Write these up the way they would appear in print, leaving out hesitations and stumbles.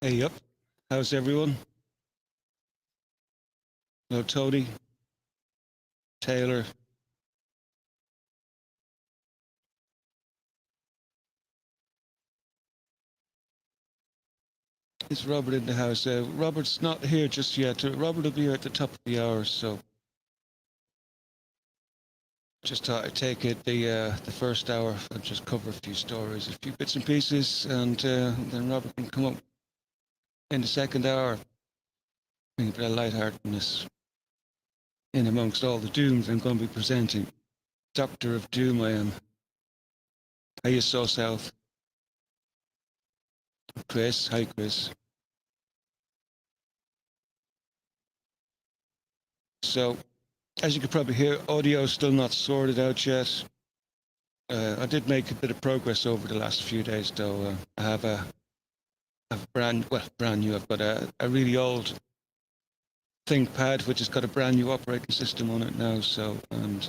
Hey, up. How's everyone? Hello, Tony, Taylor. Is Robert in the house? Robert's not here just yet. Robert will be here at the top of the hour, so just thought I'd take it the first hour and just cover a few stories, a few bits and pieces, and then Robert can come up in the second hour. Bring a bit of lightheartedness in amongst all the dooms I'm going to be presenting. Doctor of Doom, I am. How you so south? Chris, hi Chris. So, as you could probably hear, audio is still not sorted out yet. I did make a bit of progress over the last few days, though. I have a brand new. I've got a really old ThinkPad, which has got a brand new operating system on it now. So, and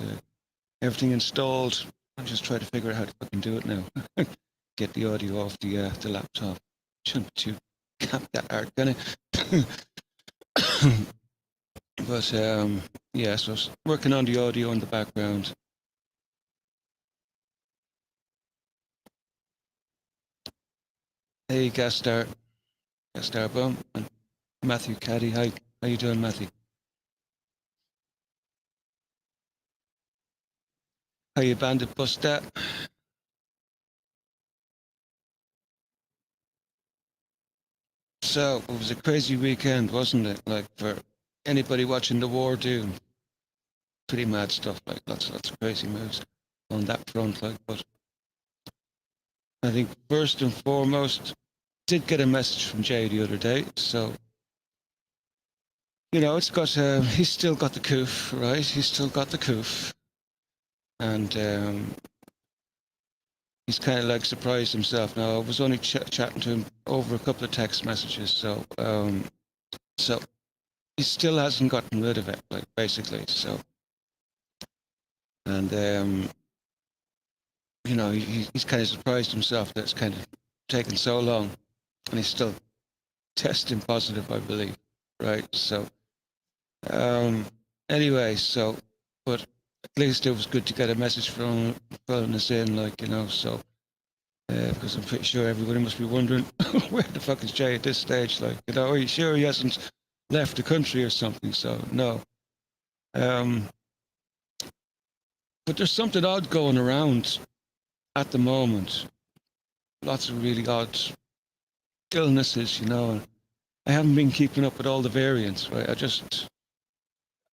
everything installed. I'm just trying to figure out how to fucking do it now. Get the audio off the laptop. Shouldn't be too cap that hard, can it? But yeah, so I was working on the audio in the background. Hey, Gastar Bum, and Matthew Caddy. Hi, how you doing, Matthew? How you bandit bust that? So it was a crazy weekend, wasn't it? Like for anybody watching the war do pretty mad stuff, like lots of crazy moves on that front. Like, but I think first and foremost, did get a message from Jay the other day. So it's got he's still got the coof, right? He's still got the coof, and he's kind of like surprised himself. Now I was only chatting to him over a couple of text messages, so he still hasn't gotten rid of it, like basically. So, and he's kind of surprised himself that it's kind of taken so long, and he's still testing positive, I believe, right? So, um, anyway, so, but at least it was good to get a message from filling us in, like so. Because I'm pretty sure everybody must be wondering where the fuck is Jay at this stage? Like, are you sure he hasn't left the country or something? So no. Um, but there's something odd going around at the moment. Lots of really odd illnesses, I haven't been keeping up with all the variants, right?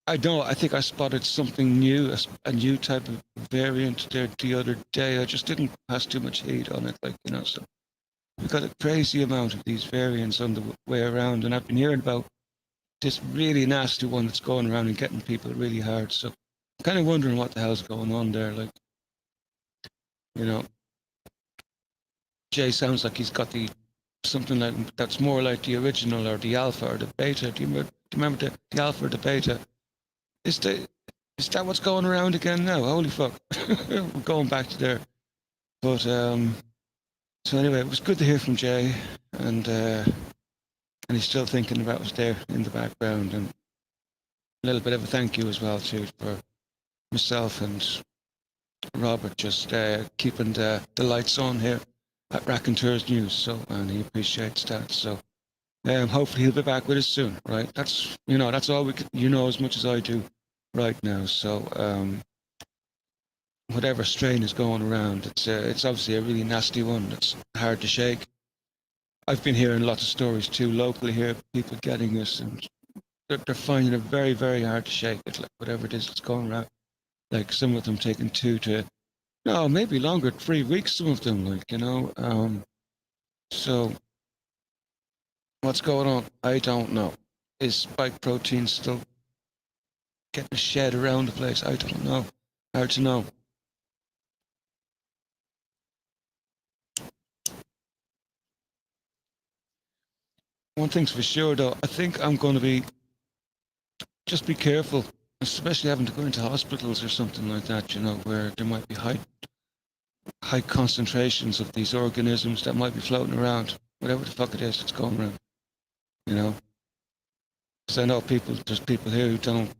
I know, I think I spotted something new, a new type of variant there the other day. I just didn't pass too much heat on it, so we've got a crazy amount of these variants on the way around, and I've been hearing about this really nasty one that's going around and getting people really hard. So I'm kind of wondering what the hell's going on there. Like, you know, Jay sounds like he's got the something like that's more like the original or the alpha or the beta. Do you remember the alpha or the beta? Is the is that what's going around again now? Holy fuck. We're going back to there. But so anyway, it was good to hear from Jay, and he's still thinking about us there in the background, and a little bit of a thank you as well too for myself and Robert just keeping the lights on here at Raconteurs News. So, and he appreciates that. So hopefully he'll be back with us soon, right? That's all we can, as much as I do right now. So whatever strain is going around, it's obviously a really nasty one. It's hard to shake. I've been hearing lots of stories too locally here, people getting this, and they're finding it very, very hard to shake it, like whatever it is that's going around. Like some of them taking no, maybe longer, 3 weeks, some of them, so what's going on? I don't know. Is spike protein still getting shed around the place? I don't know. Hard to know. One thing's for sure, though, I think I'm going to just be careful, especially having to go into hospitals or something like that, where there might be high concentrations of these organisms that might be floating around, whatever the fuck it is that's going around. you know, because I know there's people here who don't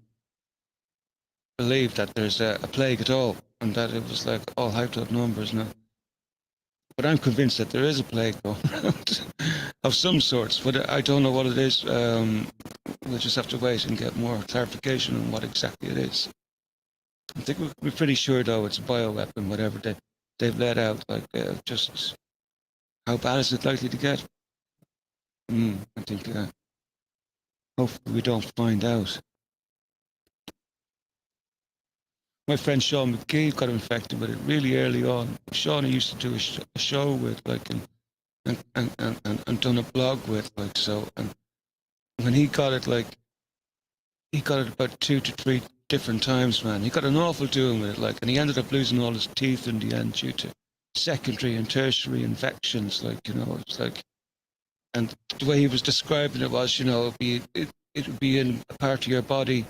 believe that there's a plague at all, and that it was like all hyped up numbers now. But I'm convinced that there is a plague going around of some sorts, but I don't know what it is. We'll just have to wait and get more clarification on what exactly it is. I think we're pretty sure, though, it's a bioweapon, whatever they've let out. Like, just how bad is it likely to get? I think hopefully we don't find out. My friend Sean McGee got infected with it really early on. Sean, I used to do a show with, like, and done a blog with, like, so. And when he got it, like, he got it about 2 to 3 different times, man. He got an awful doing with it, like, and he ended up losing all his teeth in the end due to secondary and tertiary infections, like, it's like, and the way he was describing it was, it would be in a part of your body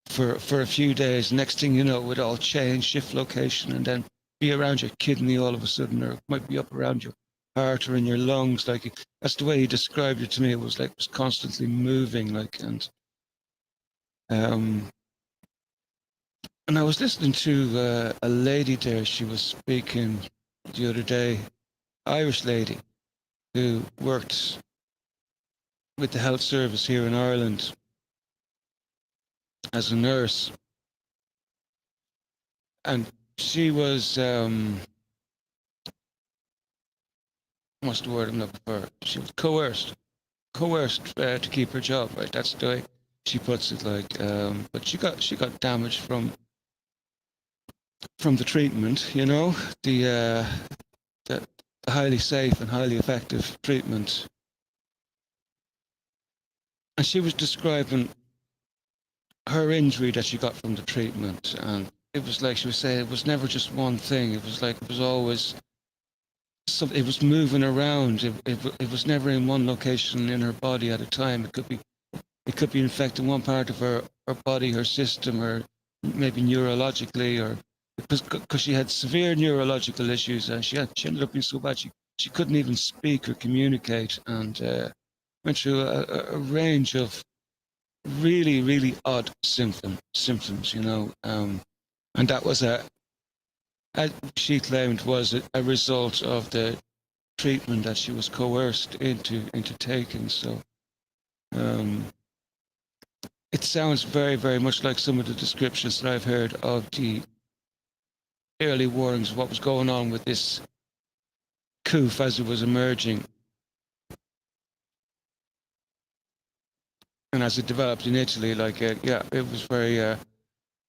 for a few days. Next thing you know, it would all change, shift location, and then be around your kidney all of a sudden, or it might be up around your heart or in your lungs. Like, that's the way he described it to me. It was like it was constantly moving, like, and I was listening to a lady there. She was speaking the other day, Irish lady who worked with the health service here in Ireland as a nurse, and she was what's the word I'm looking for? She was coerced to keep her job. Right, that's the way she puts it. Like, but she got damage from the treatment. The highly safe and highly effective treatment. And she was describing her injury that she got from the treatment, and it was like she was saying it was never just one thing. It was like it was always something. It was moving around. It was never in one location in her body at a time. It could be infecting one part of her body, her system, or maybe neurologically, or because she had severe neurological issues, and she ended up being so bad she couldn't even speak or communicate, and went through a range of really, really odd symptoms, and that was as she claimed, was a result of the treatment that she was coerced into taking. So it sounds very, very much like some of the descriptions that I've heard of the early warnings of what was going on with this coof as it was emerging. And as it developed in Italy, like, it was very,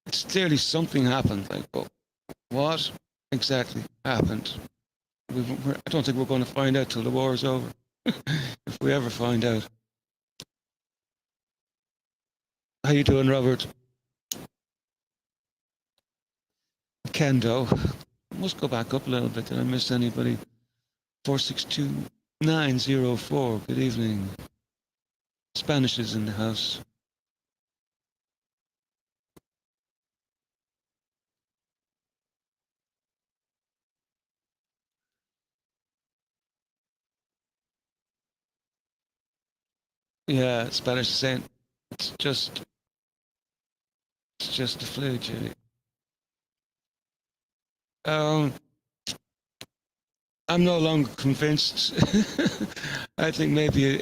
it's clearly something happened, like, but what exactly happened? I don't think we're going to find out till the war is over, if we ever find out. How you doing, Robert? Kendo. I must go back up a little bit. Did I miss anybody? 462904. Good evening. Spanish is in the house. Yeah, Spanish is saying it's just the flu, Julie. I'm no longer convinced. I think maybe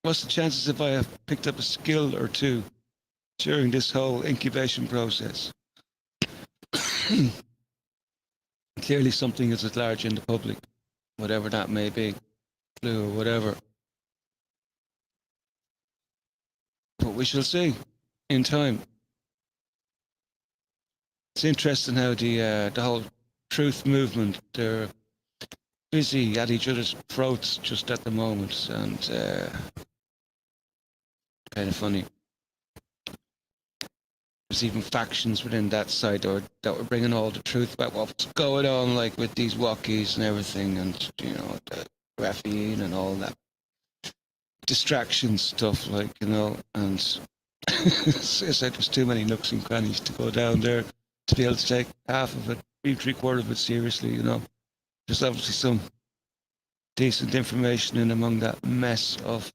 what's the chances if I have picked up a skill or two during this whole incubation process? Clearly something is at large in the public, whatever that may be, flu or whatever. But we shall see in time. It's interesting how the whole truth movement, they're busy at each other's throats just at the moment, and kind of funny. There's even factions within that side that were bringing all the truth about what's going on, like with these walkies and everything, and the graphene and all that distraction stuff, like, and it's like there's too many nooks and crannies to go down there to be able to take half of it, 3/4 of it seriously. There's obviously some decent information in among that mess of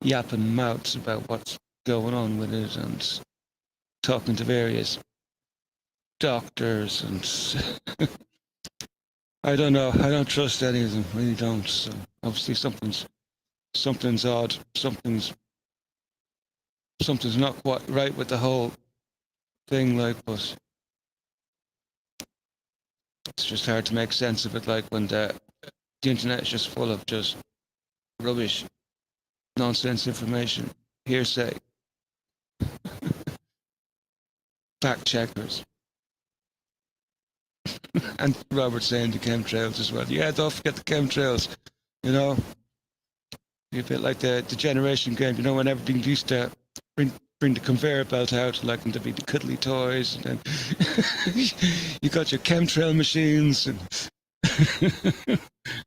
yapping mouths about what's going on with it, and talking to various doctors, and I don't know. I don't trust any of them. Really don't. So obviously something's odd. Something's not quite right with the whole thing. Like, but it's just hard to make sense of it. Like when the internet is just full of just rubbish, nonsense information, hearsay, fact checkers. And Robert saying the chemtrails as well. Yeah, don't forget the chemtrails. You know, be a bit like the generation game. You know, when everything used to bring the conveyor belt out, like, and there'd be the cuddly toys, and then you got your chemtrail machines and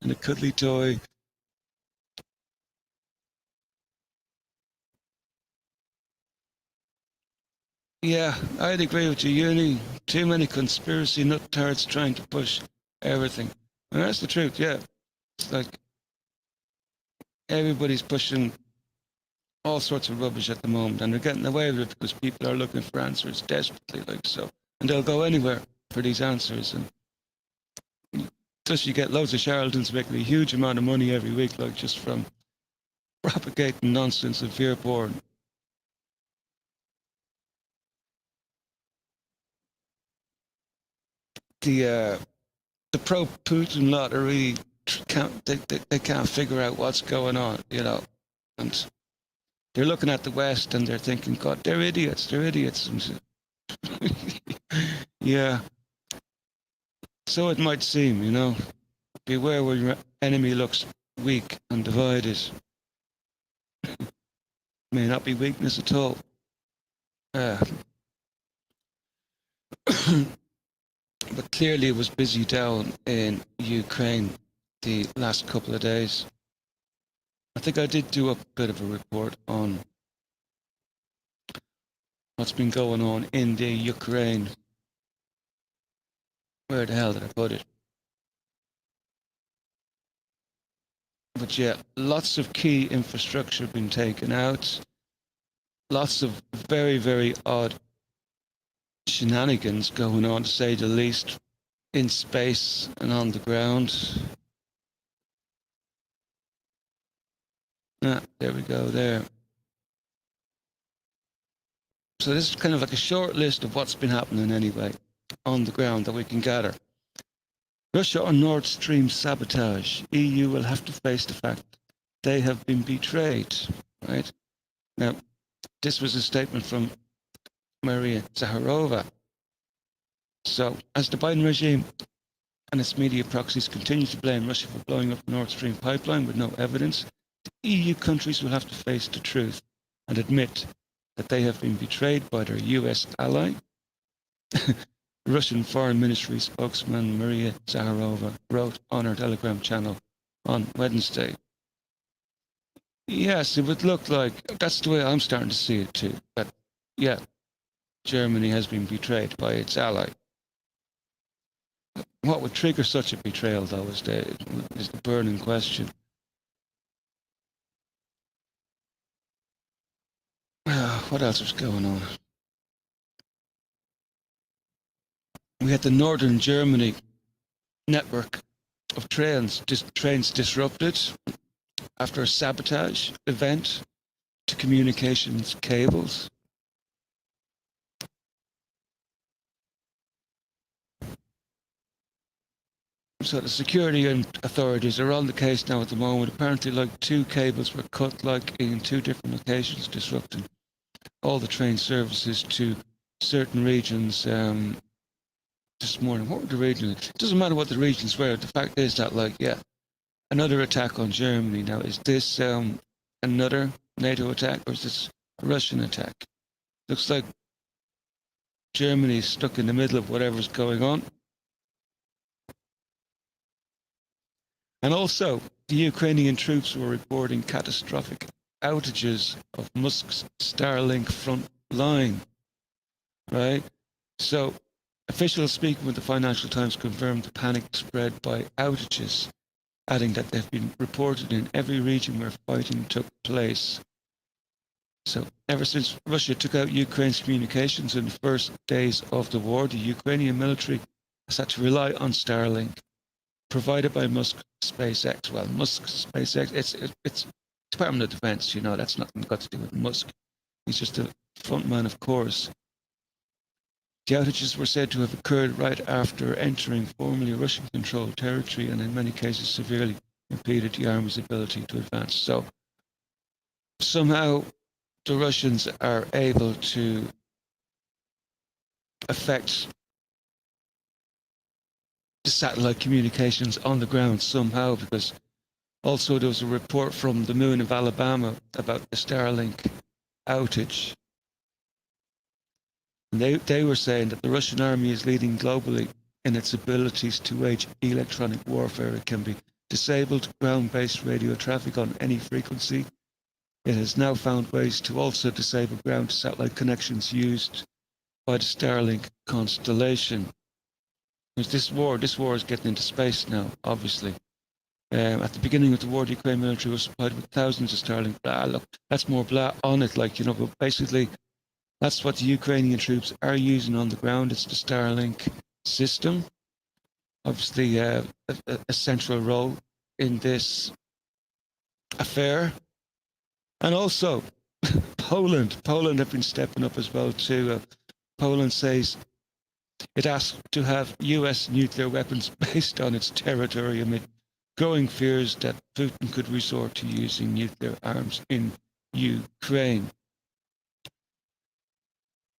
and a cuddly toy. Yeah, I'd agree with you. Uni, too many conspiracy nut-tards trying to push everything. And that's the truth, yeah. It's like everybody's pushing all sorts of rubbish at the moment, and they're getting away with it because people are looking for answers desperately, like so. And they'll go anywhere for these answers. And plus you get loads of charlatans making a huge amount of money every week, like just from propagating nonsense and fear porn. The pro-Putin lot are really they can't figure out what's going on, you know, and they're looking at the West and they're thinking, God, they're idiots. And yeah, so it might seem, you know. Beware where your enemy looks weak and divided. May not be weakness at all. But clearly it was busy down in Ukraine the last couple of days. I think I did do a bit of a report on what's been going on in the Ukraine. Where the hell did I put it? But yeah, lots of key infrastructure been taken out. Lots of very, very odd shenanigans going on, to say the least, in space and on the ground. There we go, there. So this is kind of like a short list of what's been happening anyway on the ground that we can gather. Russia on Nord Stream sabotage. EU will have to face the fact they have been betrayed, right? Now, this was a statement from Maria Zakharova. So, as the Biden regime and its media proxies continue to blame Russia for blowing up the Nord Stream pipeline with no evidence, the EU countries will have to face the truth and admit that they have been betrayed by their US ally. Russian Foreign Ministry spokesman Maria Zakharova wrote on her Telegram channel on Wednesday. Yes, it would look like, that's the way I'm starting to see it too, that, yeah, Germany has been betrayed by its ally. What would trigger such a betrayal, though, is the burning question. What else was going on? We had the northern Germany network of trains disrupted after a sabotage event to communications cables. So the security authorities are on the case now at the moment. Apparently, like 2 cables were cut, like in 2 different locations, disrupting all the train services to certain regions. This morning, what were the regions? It doesn't matter what the regions were. The fact is that, like, yeah, another attack on Germany. Now, is this another NATO attack, or is this a Russian attack? Looks like Germany's stuck in the middle of whatever's going on. And also, the Ukrainian troops were reporting catastrophic outages of Musk's Starlink front line, right? So, officials speaking with the Financial Times confirmed the panic spread by outages adding that they've been reported in every region where fighting took place. So ever since Russia took out Ukraine's communications in the first days of the war, the Ukrainian military has had to rely on Starlink, provided by Musk SpaceX. Well, Musk SpaceX, it's Department of Defense, that's nothing got to do with Musk. He's just a front man, of course. The outages were said to have occurred right after entering formerly Russian-controlled territory and in many cases severely impeded the army's ability to advance. So somehow the Russians are able to affect the satellite communications on the ground somehow, because also there was a report from the moon of Alabama about the Starlink outage. And they were saying that the Russian army is leading globally in its abilities to wage electronic warfare. It can be disabled ground-based radio traffic on any frequency. It has now found ways to also disable ground satellite connections used by the Starlink constellation. Because this war is getting into space now, obviously. At the beginning of the war, the Ukraine military was supplied with thousands of Starlink. Look, that's more blah on it, but basically, that's what the Ukrainian troops are using on the ground. It's the Starlink system. Obviously, a central role in this affair. And also, Poland have been stepping up as well too. Poland says it asked to have US nuclear weapons based on its territory amid growing fears that Putin could resort to using nuclear arms in Ukraine.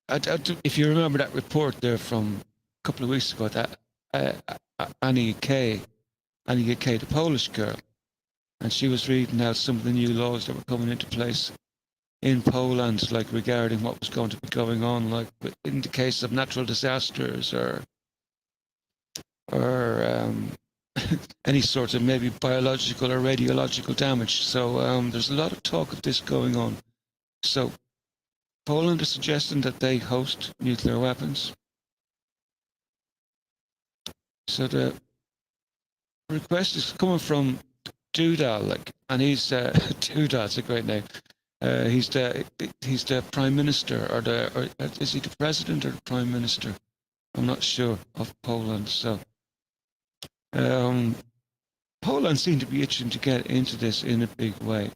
If you remember that report there from a couple of weeks ago, that Annie K, the Polish girl, and she was reading out some of the new laws that were coming into place in Poland, like regarding what was going to be going on, like in the case of natural disasters or any sort of maybe biological or radiological damage. So there's a lot of talk of this going on. So Poland is suggesting that they host nuclear weapons. So the request is coming from Duda, and he's Duda. It's a great name. He's the prime minister, or is he the president or the prime minister? I'm not sure, of Poland. So Poland seemed to be itching to get into this in a big way.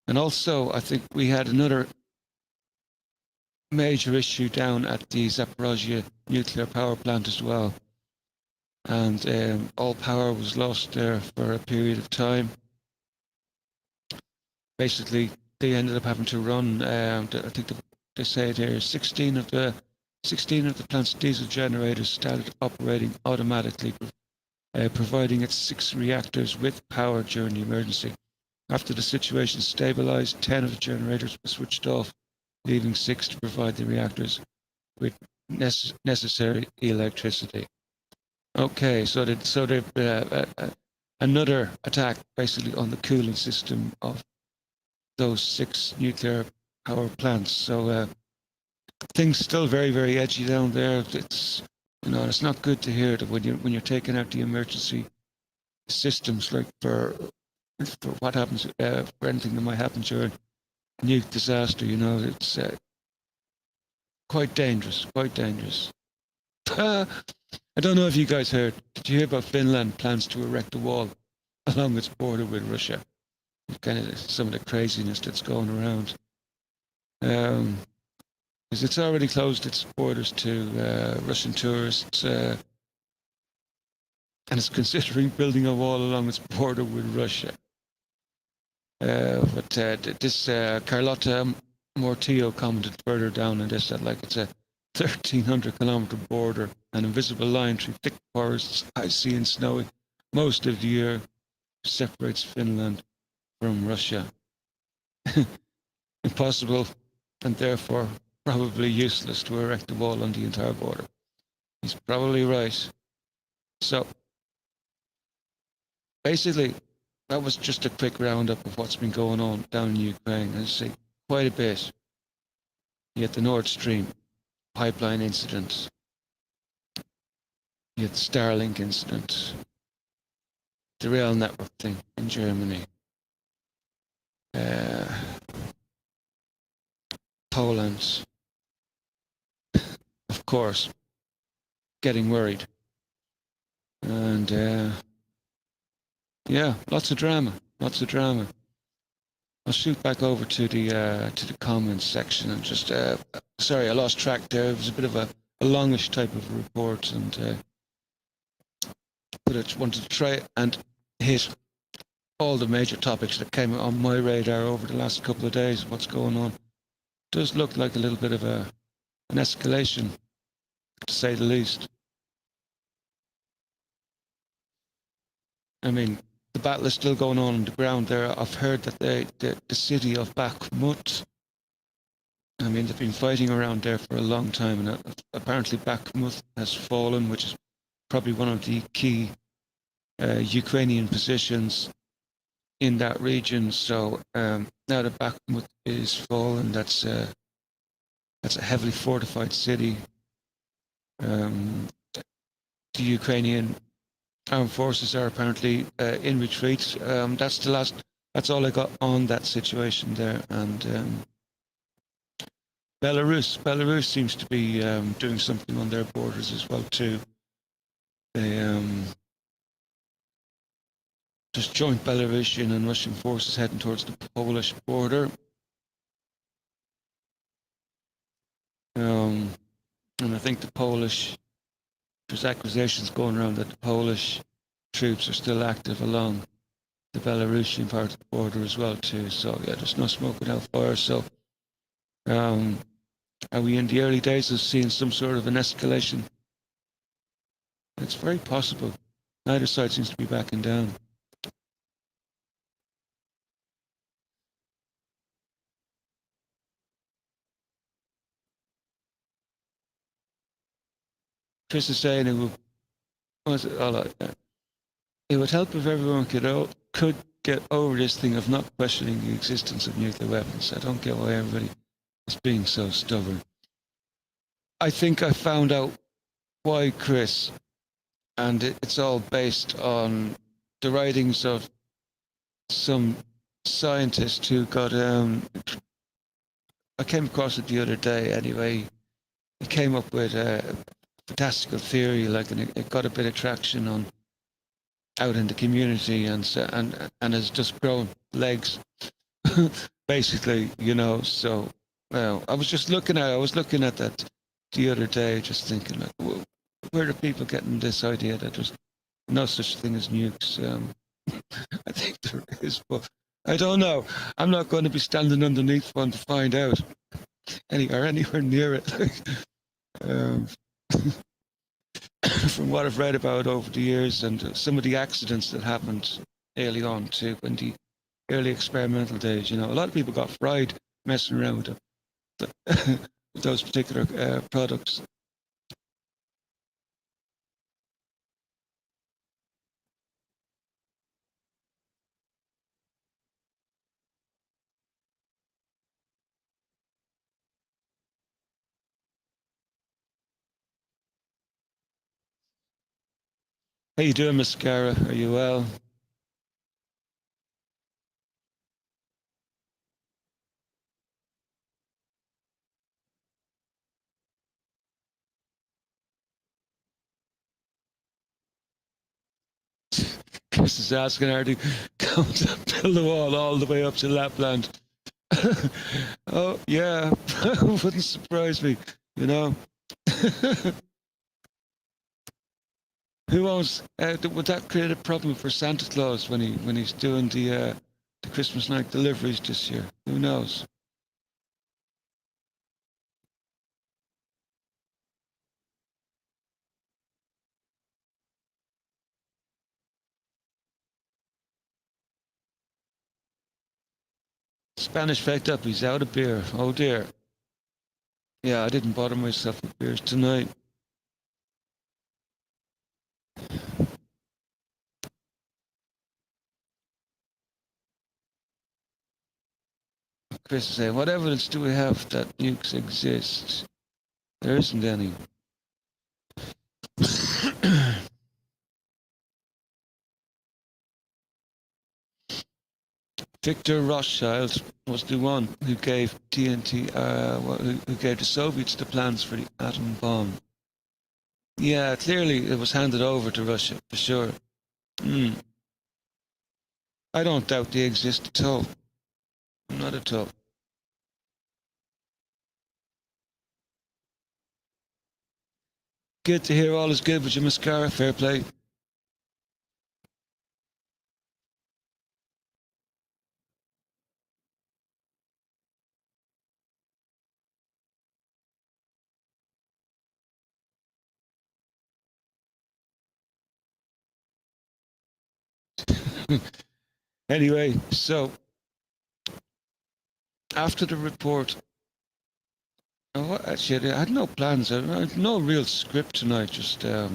And also, I think we had another major issue down at the Zaporozhye nuclear power plant as well. And all power was lost there for a period of time. Basically, they ended up having to run, I think they say there, 16 of the plant's diesel generators started operating automatically, providing its 6 reactors with power during the emergency. After the situation stabilized, 10 of the generators were switched off, leaving 6 to provide the reactors with necessary electricity. Okay, so another attack basically on the cooling system of those 6 nuclear power plants. So things still very, very edgy down there. It's not good to hear that when you're taking out the emergency systems, like for what happens, for anything that might happen during a nuke disaster. It's quite dangerous. I don't know if you guys heard. Did you hear about Finland plans to erect a wall along its border with Russia? Kind of some of the craziness that's going around. Because it's already closed its borders to Russian tourists, and it's considering building a wall along its border with Russia. But this Carlotta Mortillo commented further down on this that it's a 1,300-kilometer border, an invisible line through thick forests, icy and snowy most of the year, separates Finland from Russia. Impossible, and therefore probably useless to erect a wall on the entire border. He's probably right. So basically, that was just a quick roundup of what's been going on down in Ukraine. As I say, quite a bit. You had the Nord Stream pipeline incident. You had the Starlink incident. the rail network thing in Germany. Uh, Poland, of course, getting worried. And yeah, lots of drama, lots of drama. I'll shoot back over to the comments section and just sorry, I lost track there. It was a bit of a longish type of report, and but I just wanted to try and hit all the major topics that came on my radar over the last couple of days. What's going on? It does look like a little bit of an escalation, to say the least. I mean, the battle is still going on the ground there. I've heard that the city of Bakhmut, I mean, they've been fighting around there for a long time, and apparently Bakhmut has fallen, which is probably one of the key Ukrainian positions in that region. So now that Bakhmut is fallen, that's a heavily fortified city. The Ukrainian armed forces are apparently in retreat. That's all I got on that situation there. And Belarus seems to be doing something on their borders as well too. They just joint Belarusian and Russian forces heading towards the Polish border. And I think there's accusations going around that the Polish troops are still active along the Belarusian part of the border as well too. So yeah, there's no smoke without fire. So are we in the early days of seeing some sort of an escalation? It's very possible. Neither side seems to be backing down. Chris is saying it would help if everyone could get over this thing of not questioning the existence of nuclear weapons. I don't get why everybody is being so stubborn. I think I found out why, Chris, and it's all based on the writings of some scientist who got I came across it the other day anyway. He came up with a fantastical theory, like, and it got a bit of traction on out in the community, and has just grown legs, basically, you know. So, well, I was looking at that the other day, just thinking, like, where are people getting this idea that there's no such thing as nukes? I think there is, but I don't know. I'm not going to be standing underneath one to find out anywhere near it. From what I've read about over the years and some of the accidents that happened early on too, in the early experimental days, you know, a lot of people got fried messing around with those particular products. How you doing, Mascara? Are you well? Chris is asking, are they going to build the wall all the way up to Lapland? Oh, yeah, wouldn't surprise me, you know. Who owns? Would that create a problem for Santa Claus when he's doing the Christmas night deliveries this year? Who knows? Spanish faked up. He's out of beer. Oh dear. Yeah, I didn't bother myself with beers tonight. Chris is saying, what evidence do we have that nukes exist? There isn't any. Victor Rothschild was the one who gave TNT, who gave the Soviets the plans for the atom bomb. Yeah, clearly it was handed over to Russia, for sure. I don't doubt they exist at all. Not at all. Good to hear all is good with your mascara. Fair play. Anyway, so after the report, actually, I had no plans. I had no real script tonight. Just no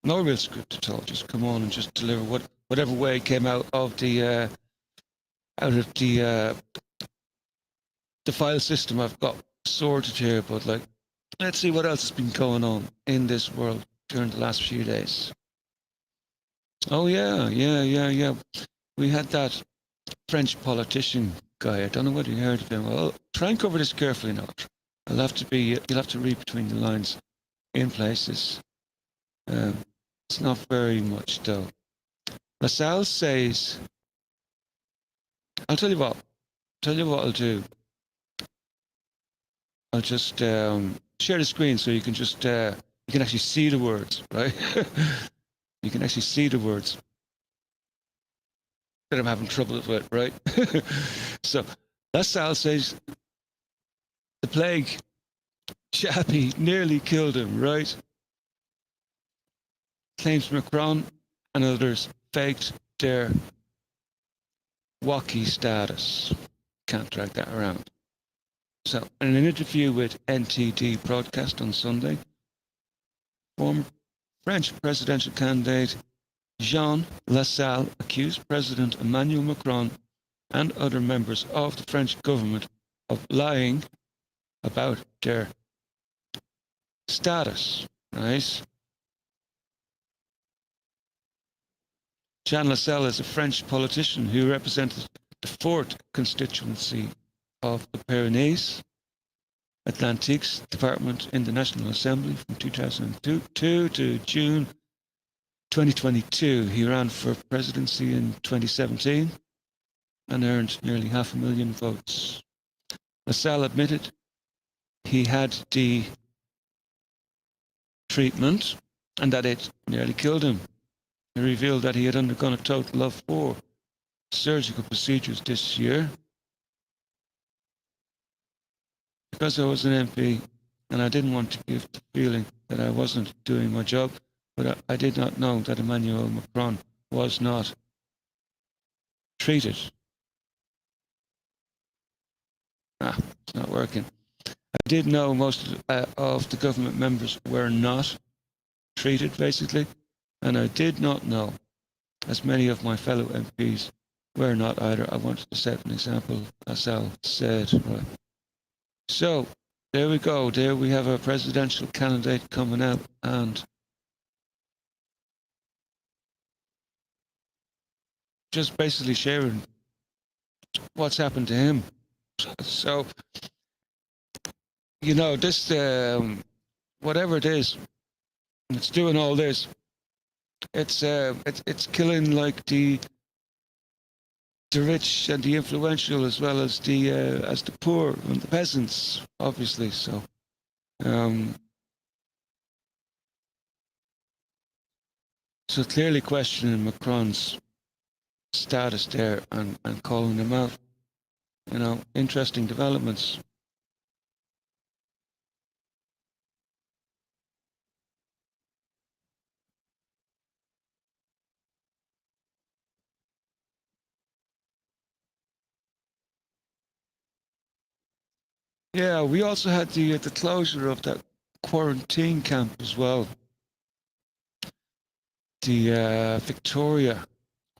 real script at all. Just come on and just deliver whatever way came out of the file system I've got sorted here. But like, let's see what else has been going on in this world during the last few days. Oh yeah. We had that French politician guy. I don't know whether you heard of him. Well, try and cover this carefully now. You'll have to read between the lines in places. It's not very much though. LaSalle says, I'll tell you what I'll do. I'll just share the screen so you can just you can actually see the words, right? You can actually see the words that I'm having trouble with, right? So LaSalle says the plague, Chappie nearly killed him, right? Claims Macron and others faked their walkie status. Can't drag that around. So, in an interview with NTD broadcast on Sunday, former French presidential candidate Jean Lassalle accused President Emmanuel Macron and other members of the French government of lying about their status. Right? Jean Lassalle is a French politician who represented the 4th constituency of the Pyrenees Atlantiques Department in the National Assembly from 2002 to June 2022. He ran for presidency in 2017 and earned nearly 500,000 votes. Lassalle admitted he had the treatment and that it nearly killed him. He revealed that he had undergone a total of 4 surgical procedures this year. Because I was an MP and I didn't want to give the feeling that I wasn't doing my job, but I did not know that Emmanuel Macron was not treated. It's not working. I did know most of the government members were not treated, basically, and I did not know, as many of my fellow MPs were not either. I wanted to set an example, as Al said. Right. So, there we go. There we have a presidential candidate coming out and just basically sharing what's happened to him. So, you know, this, whatever it is, it's doing all this. It's killing like the rich and the influential as well as the poor and the peasants, obviously. So, so clearly questioning Macron's status there and calling him out. You know, interesting developments. Yeah, we also had the closure of that quarantine camp as well. The Victoria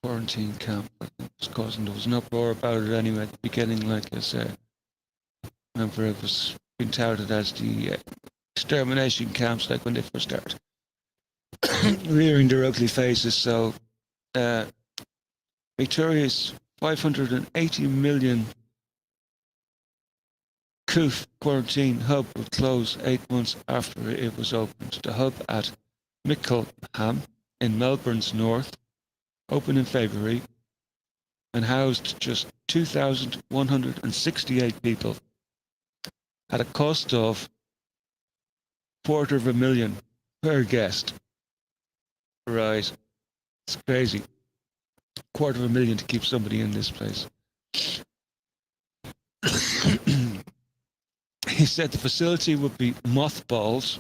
quarantine camp was causing, there was an uproar about it anyway at the beginning, like I said. Remember, it was being touted as the extermination camps, like when they first started rearing their ugly faces. So Victoria's 580 million Coof quarantine hub would close 8 months after it was opened. The hub at Mickleham in Melbourne's north opened in February and housed just 2,168 people at a cost of $250,000 per guest. Right. It's crazy. $250,000 to keep somebody in this place. He said the facility would be mothballed,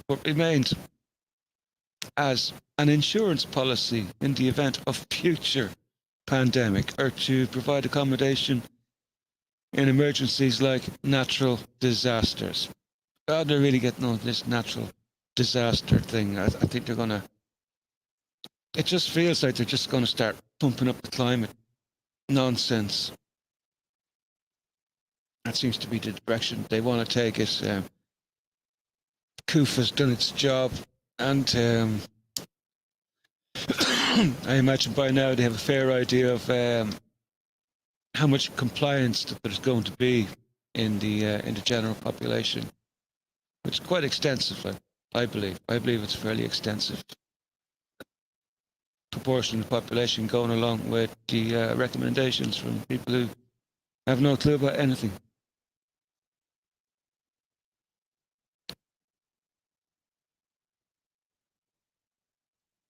but remained as an insurance policy in the event of future pandemic, or to provide accommodation in emergencies like natural disasters. Oh, they're really getting on this natural disaster thing. I think they're going to... It just feels like they're just going to start pumping up the climate nonsense. That seems to be the direction they want to take it. COOF has done its job, and I imagine by now they have a fair idea of how much compliance that there's going to be in the general population, which is quite extensive. I believe it's fairly extensive proportion of the population going along with the recommendations from people who have no clue about anything.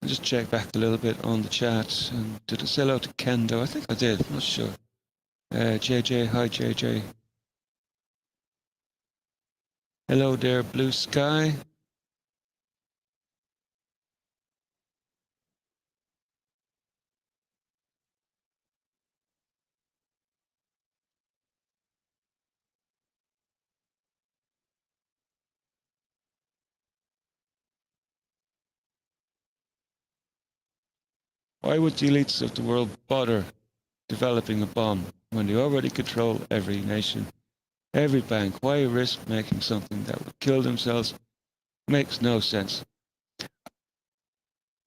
I'll just check back a little bit on the chat. And did I say hello to Kendo? I think I did. I'm not sure. JJ, hi JJ. Hello there, Blue Sky. Why would the elites of the world bother developing a bomb when they already control every nation, every bank? Why risk making something that would kill themselves? Makes no sense.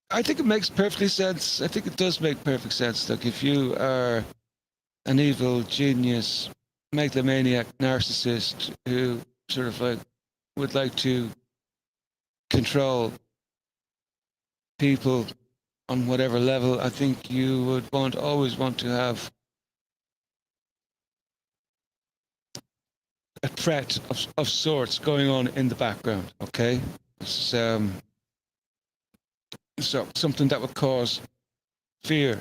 I think it makes perfectly sense. I think it does make perfect sense. Like, if you are an evil genius, megalomaniac narcissist who sort of like would like to control people on whatever level, I think you would always want to have a threat of sorts going on in the background. Okay, it's so something that would cause fear,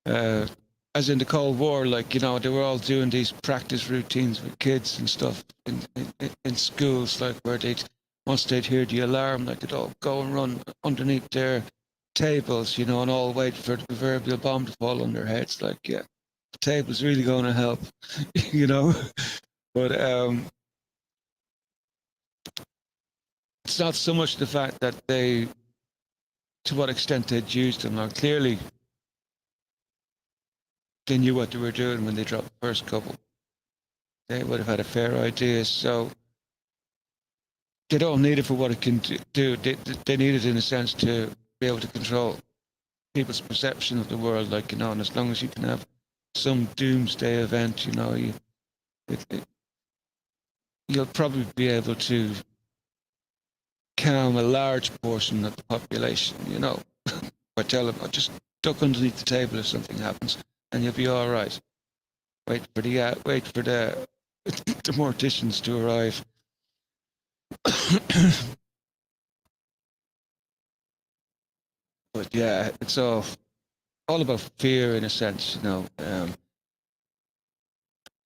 as in the Cold War, like, they were all doing these practice routines with kids and stuff in schools, like, where once they'd hear the alarm, like, they'd all go and run underneath their tables, and all wait for the proverbial bomb to fall on their heads. Like, yeah, the table's really going to help, But it's not so much the fact that to what extent they'd used them. Now, clearly, they knew what they were doing when they dropped the first couple. They would have had a fair idea. So they don't need it for what it can do. They need it, in a sense, to be able to control people's perception of the world. Like, and as long as you can have some doomsday event, you'll probably be able to calm a large portion of the population, by telling them, just duck underneath the table if something happens, and you'll be all right. Wait for the the morticians to arrive. But yeah, it's all about fear, in a sense.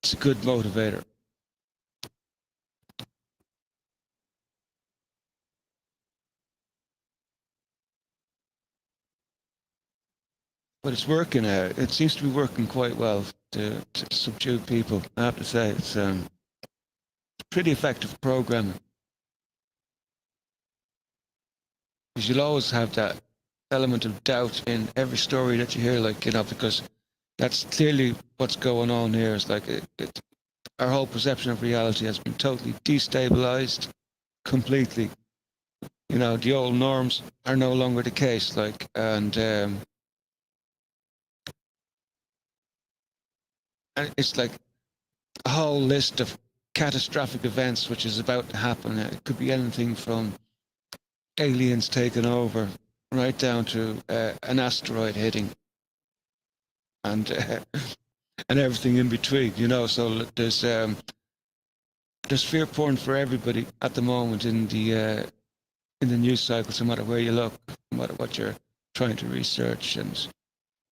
It's a good motivator. But it's working out. It seems to be working quite well to subdue people. I have to say, it's pretty effective programming. Because you'll always have that element of doubt in every story that you hear, like, because that's clearly what's going on here. Is like our whole perception of reality has been totally destabilized completely. The old norms are no longer the case, like, and And it's like a whole list of catastrophic events which is about to happen. It could be anything from aliens taking over right down to an asteroid hitting and and everything in between, you know. So there's fear porn for everybody at the moment in the news cycles, no matter where you look, no matter what you're trying to research. And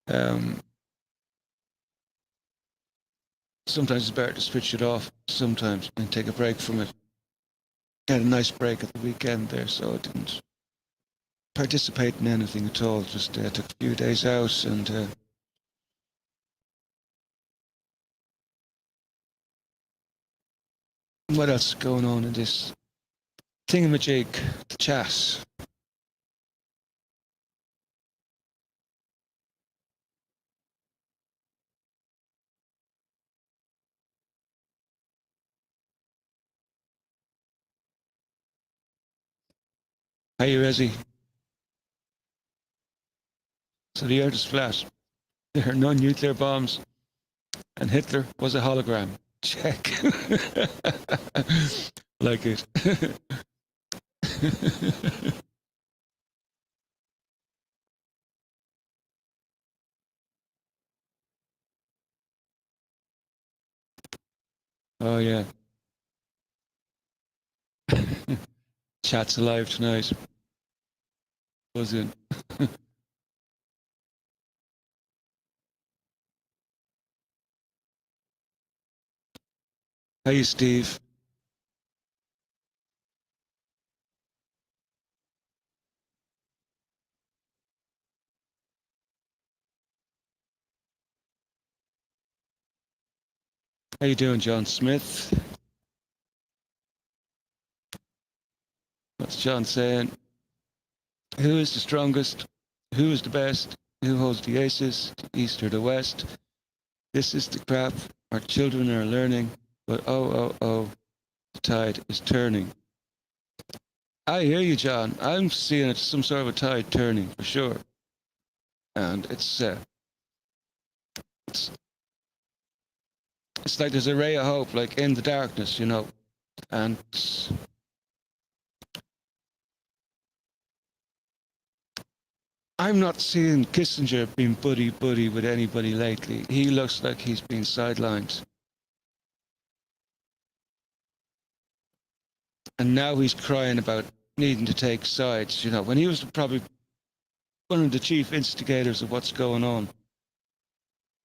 um, sometimes it's better to switch it off sometimes and take a break from it. I had a nice break at the weekend there, so I didn't participate in anything at all. Just took a few days out and what else is going on in this thingamajig, the chat? Hi, Resi. So the earth is flat. There are no nuclear bombs, and Hitler was a hologram. Check. Like it. Oh yeah. Chat's alive tonight. Was it? Hey, Steve. How you doing, John Smith? What's John saying? Who is the strongest? Who is the best? Who holds the aces? The east or the west? This is the crap our children are learning. But oh, the tide is turning. I hear you, John. I'm seeing it some sort of a tide turning for sure, and it's it's like there's a ray of hope, like in the darkness, you know. And I'm not seeing Kissinger being buddy with anybody lately. He looks like he's been sidelined, and now he's crying about needing to take sides. You know, when he was probably one of the chief instigators of what's going on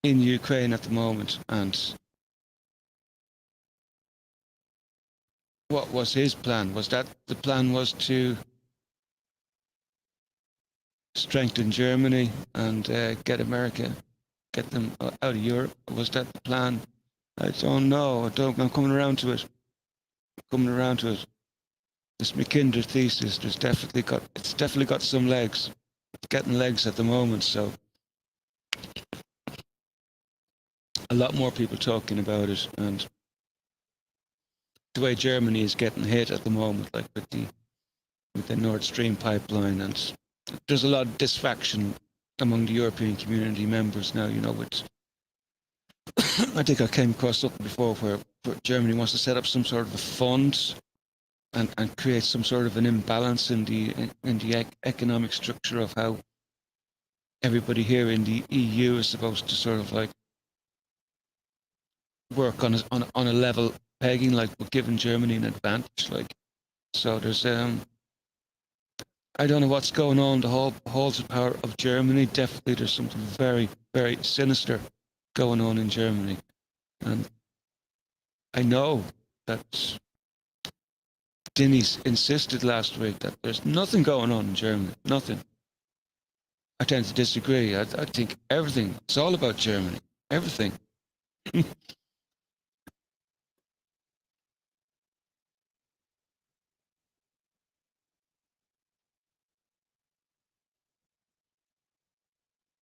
in Ukraine at the moment. And what was his plan? Was that the plan was to strengthen Germany and get America, get them out of Europe? Was that the plan? I don't know. I'm coming around to it. Coming around to it. This Mackinder thesis, it's definitely got some legs. It's getting legs at the moment. So a lot more people talking about it, and the way Germany is getting hit at the moment, like with the Nord Stream pipeline, and there's a lot of disfaction among the European community members now. You know, with I think I came across something before where Germany wants to set up some sort of a fund and create some sort of an imbalance in the economic structure of how everybody here in the EU is supposed to sort of like work on a level pegging, like giving Germany an advantage. Like, so there's I don't know what's going on. The whole halls of power of Germany. Definitely, there's something very sinister going on in Germany, and I know that Denny's insisted last week that there's nothing going on in Germany. Nothing. I tend to disagree. I think everything. It's all about Germany. Everything.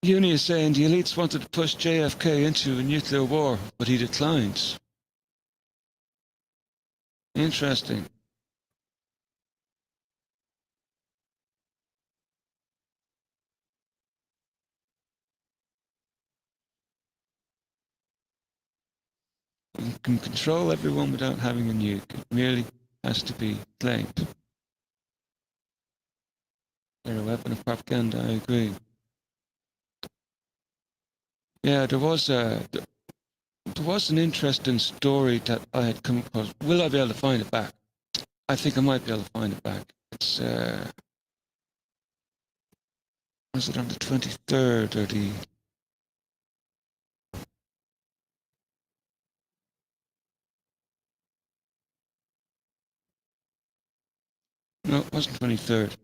Uni is saying the elites wanted to push JFK into a nuclear war, but he declined. Interesting. can control everyone without having a nuke. It merely has to be claimed. They're a weapon of propaganda, I agree. Yeah, there was an interesting story that I had come across. Will I be able to find it back? I think I might be able to find it back. It's was it on the 23rd or the... No, it wasn't 23rd.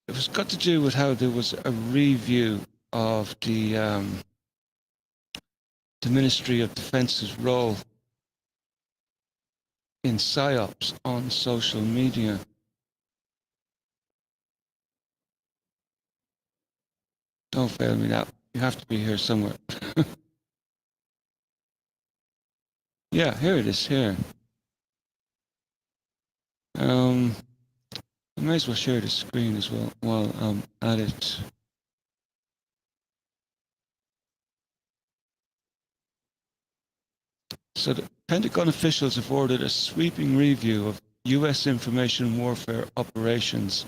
It was got to do with how there was a review of the Ministry of Defence's role in psyops on social media. Don't fail me now. You have to be here somewhere. Yeah, here it is. Here. I may as well share the screen as well while I'm at it. So the Pentagon officials have ordered a sweeping review of U.S. information warfare operations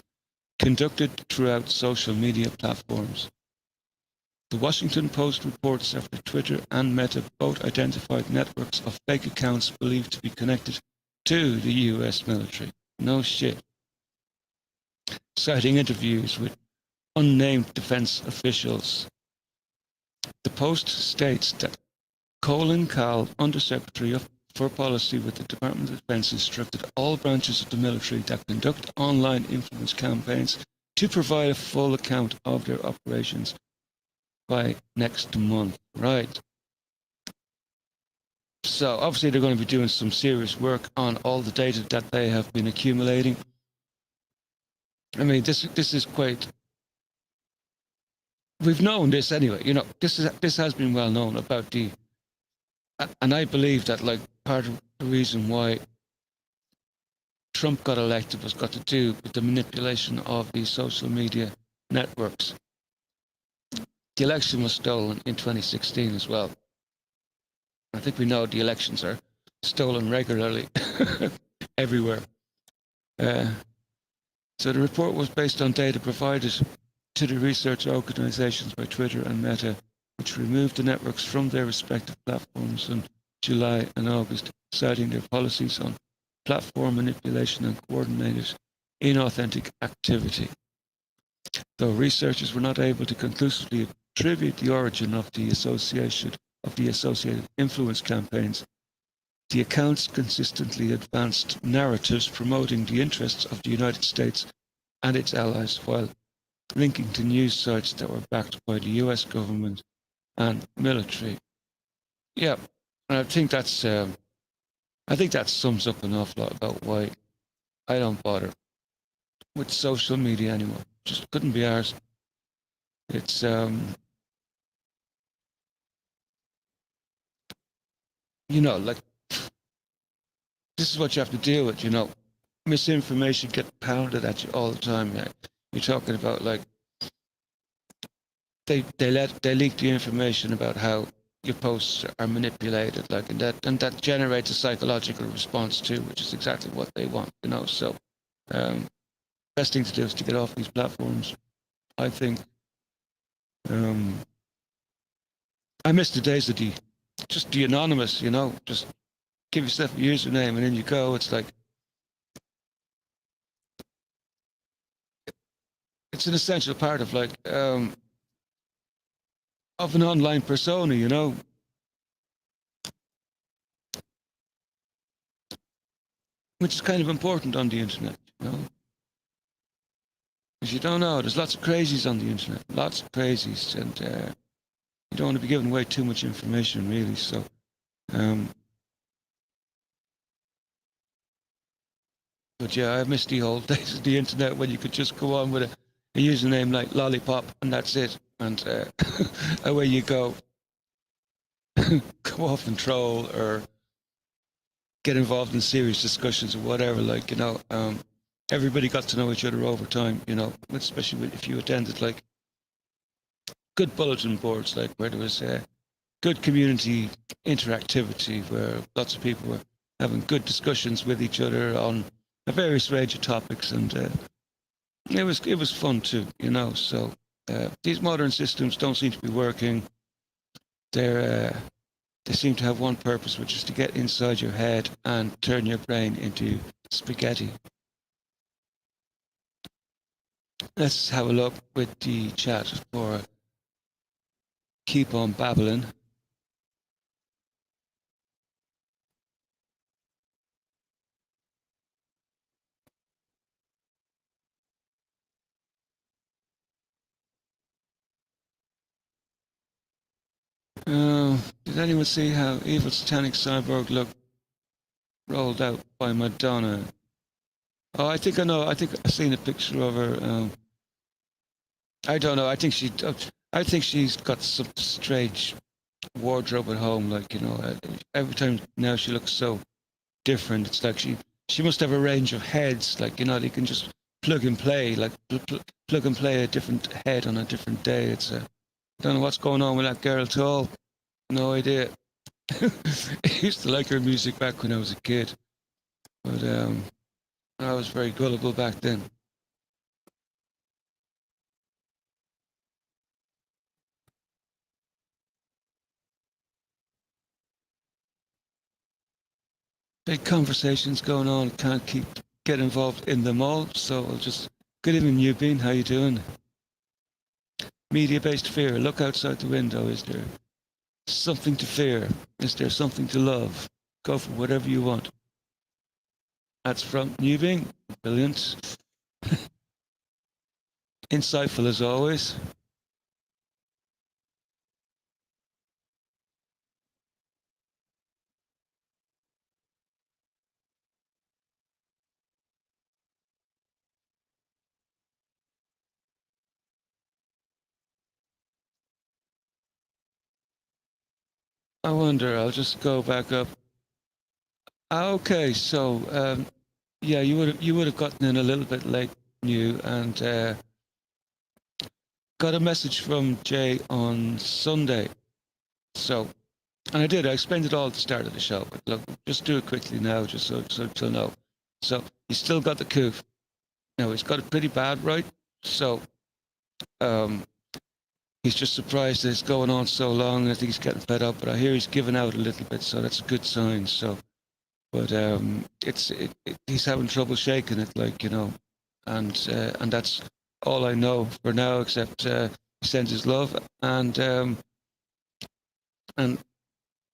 conducted throughout social media platforms. The Washington Post reports after Twitter and Meta both identified networks of fake accounts believed to be connected to the U.S. military. No shit. Citing interviews with unnamed defense officials. The Post states that Colin Kahl, Undersecretary for Policy with the Department of Defense, instructed all branches of the military that conduct online influence campaigns to provide a full account of their operations by next month. Right. So obviously they're going to be doing some serious work on all the data that they have been accumulating. I mean, this is quite... We've known this anyway. You know, this has been well known about the... And I believe that, like, part of the reason why Trump got elected was got to do with the manipulation of these social media networks. The election was stolen in 2016 as well. I think we know the elections are stolen regularly everywhere. So the report was based on data provided to the research organizations by Twitter and Meta, which removed the networks from their respective platforms in July and August, citing their policies on platform manipulation and coordinated inauthentic activity. Though researchers were not able to conclusively attribute the origin of the associated influence campaigns, the accounts consistently advanced narratives promoting the interests of the United States and its allies while linking to news sites that were backed by the US government and military. Yeah, and I think that sums up an awful lot about why I don't bother with social media anymore. Just couldn't be arsed. It's you know, like, this is what you have to deal with, you know. Misinformation gets pounded at you all the time. Yeah. You're talking about, like, they leak the information about how your posts are manipulated, like, and that generates a psychological response too, which is exactly what they want, you know. So best thing to do is to get off these platforms, I think. I miss the days of the anonymous, you know, just give yourself a username and then you go. It's like, it's an essential part of, like, of an online persona, you know. Which is kind of important on the internet, you know. Because you don't know, there's lots of crazies on the internet, lots of crazies, and you don't want to be giving away too much information, really. So, but yeah, I miss the old days of the internet when you could just go on with a username like Lollipop, and that's it, and away you go. Go off and troll or get involved in serious discussions or whatever, like, you know. Everybody got to know each other over time, you know, especially if you attended, like, good bulletin boards, like, where there was good community interactivity where lots of people were having good discussions with each other on a various range of topics, and it was fun too, you know. So these modern systems don't seem to be working. They're they seem to have one purpose, which is to get inside your head and turn your brain into spaghetti. Let's have a look with the chat for Keep on Babbling. Did anyone see how evil satanic cyborg looked rolled out by Madonna? Oh, I think I know. I think I've seen a picture of her. I don't know. I think she's got some strange wardrobe at home. Like, you know, every time now she looks so different. It's like she must have a range of heads. Like, you know, they can just plug and play. Like plug and play a different head on a different day. It's I don't know what's going on with that girl at all. No idea. I used to like her music back when I was a kid, but I was very gullible back then. Big conversations going on. Can't keep get involved in them all. So I'll just. Good evening, Eugene. How you doing? Media-based fear. Look outside the window. Is there something to fear? Is there something to love? Go for whatever you want. That's from Newbing. Brilliant. Insightful as always. I wonder. I'll just go back up. Okay, so yeah, you would have gotten in a little bit late, new, and got a message from Jay on Sunday. So, and I did. I explained it all at the start of the show. But look, just do it quickly now, just so you'll know. So he's still got the coof. Now he's got it pretty bad, right? So um, he's just surprised that it's going on so long. I think he's getting fed up, but I hear he's giving out a little bit, so that's a good sign. So, but he's having trouble shaking it, like, you know, and that's all I know for now, except he sends his love and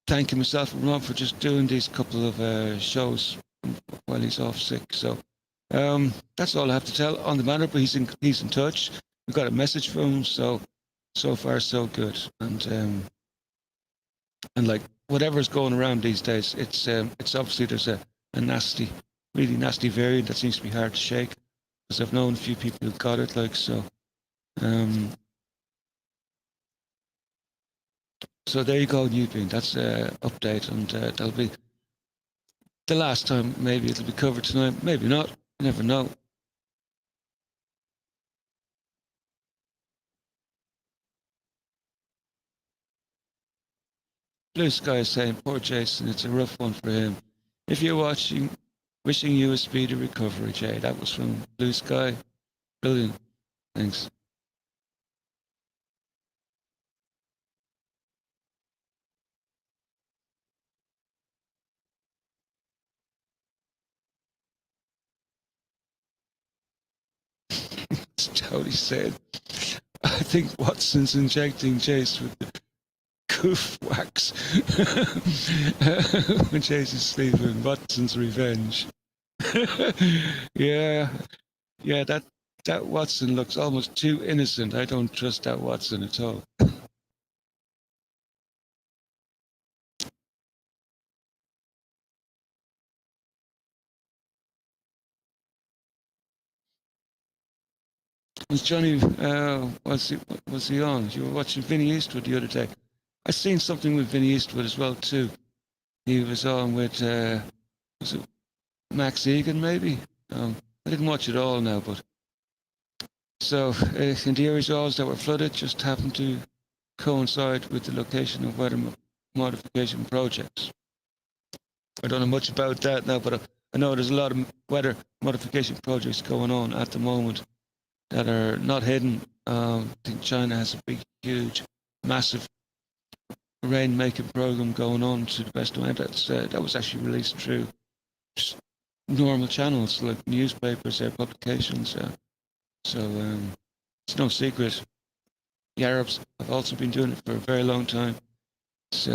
thanking myself and Rob for just doing these couple of shows while he's off sick. So that's all I have to tell on the matter. But he's in touch. We got a message from him, so far so good. And like whatever's going around these days, it's obviously there's a nasty, really nasty variant that seems to be hard to shake. Because I've known a few people who've got it, like so. Um, so there you go, Eugene. That's update, and that'll be the last time. Maybe it'll be covered tonight. Maybe not. You never know. Blue Sky is saying, poor Jason, it's a rough one for him. If you're watching, wishing you a speedy recovery, Jay. That was from Blue Sky. Brilliant. Thanks. Tony said, I think Watson's injecting Jace with the goof wax when Jace is sleeping. Watson's revenge. yeah, yeah, that Watson looks almost too innocent. I don't trust that Watson at all. Was Johnny? Was he on? You were watching Vinny Eastwood the other day. I seen something with Vinny Eastwood as well too. He was on with was it Max Egan maybe? I didn't watch it all now, but so in the areas that were flooded just happened to coincide with the location of weather modification projects. I don't know much about that now, but I know there's a lot of weather modification projects going on at the moment that are not hidden. I think China has a big, huge, massive rainmaking program going on. To the best of my that was actually released through normal channels like newspapers, their publications. So it's no secret. The Arabs have also been doing it for a very long time. It's,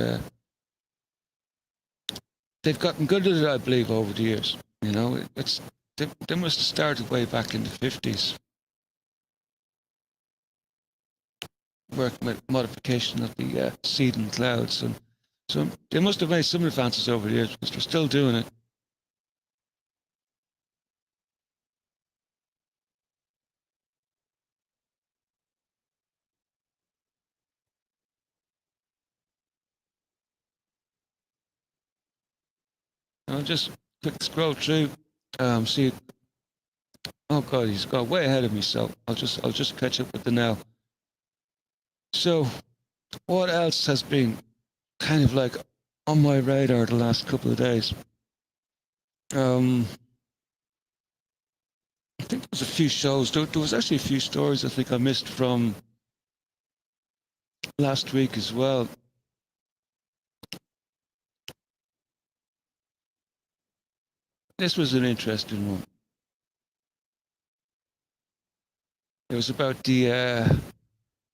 they've gotten good at it, I believe, over the years. You know, they must have started way back in the 50s, working with modification of the seed and clouds, and so they must have made some advances over the years because they're still doing it. I'll just quick scroll through, see. Oh God, he's got way ahead of me, so I'll just catch up with the now. So, what else has been kind of like on my radar the last couple of days? I think there was a few shows. There was actually a few stories I think I missed from last week as well. This was an interesting one. It was about the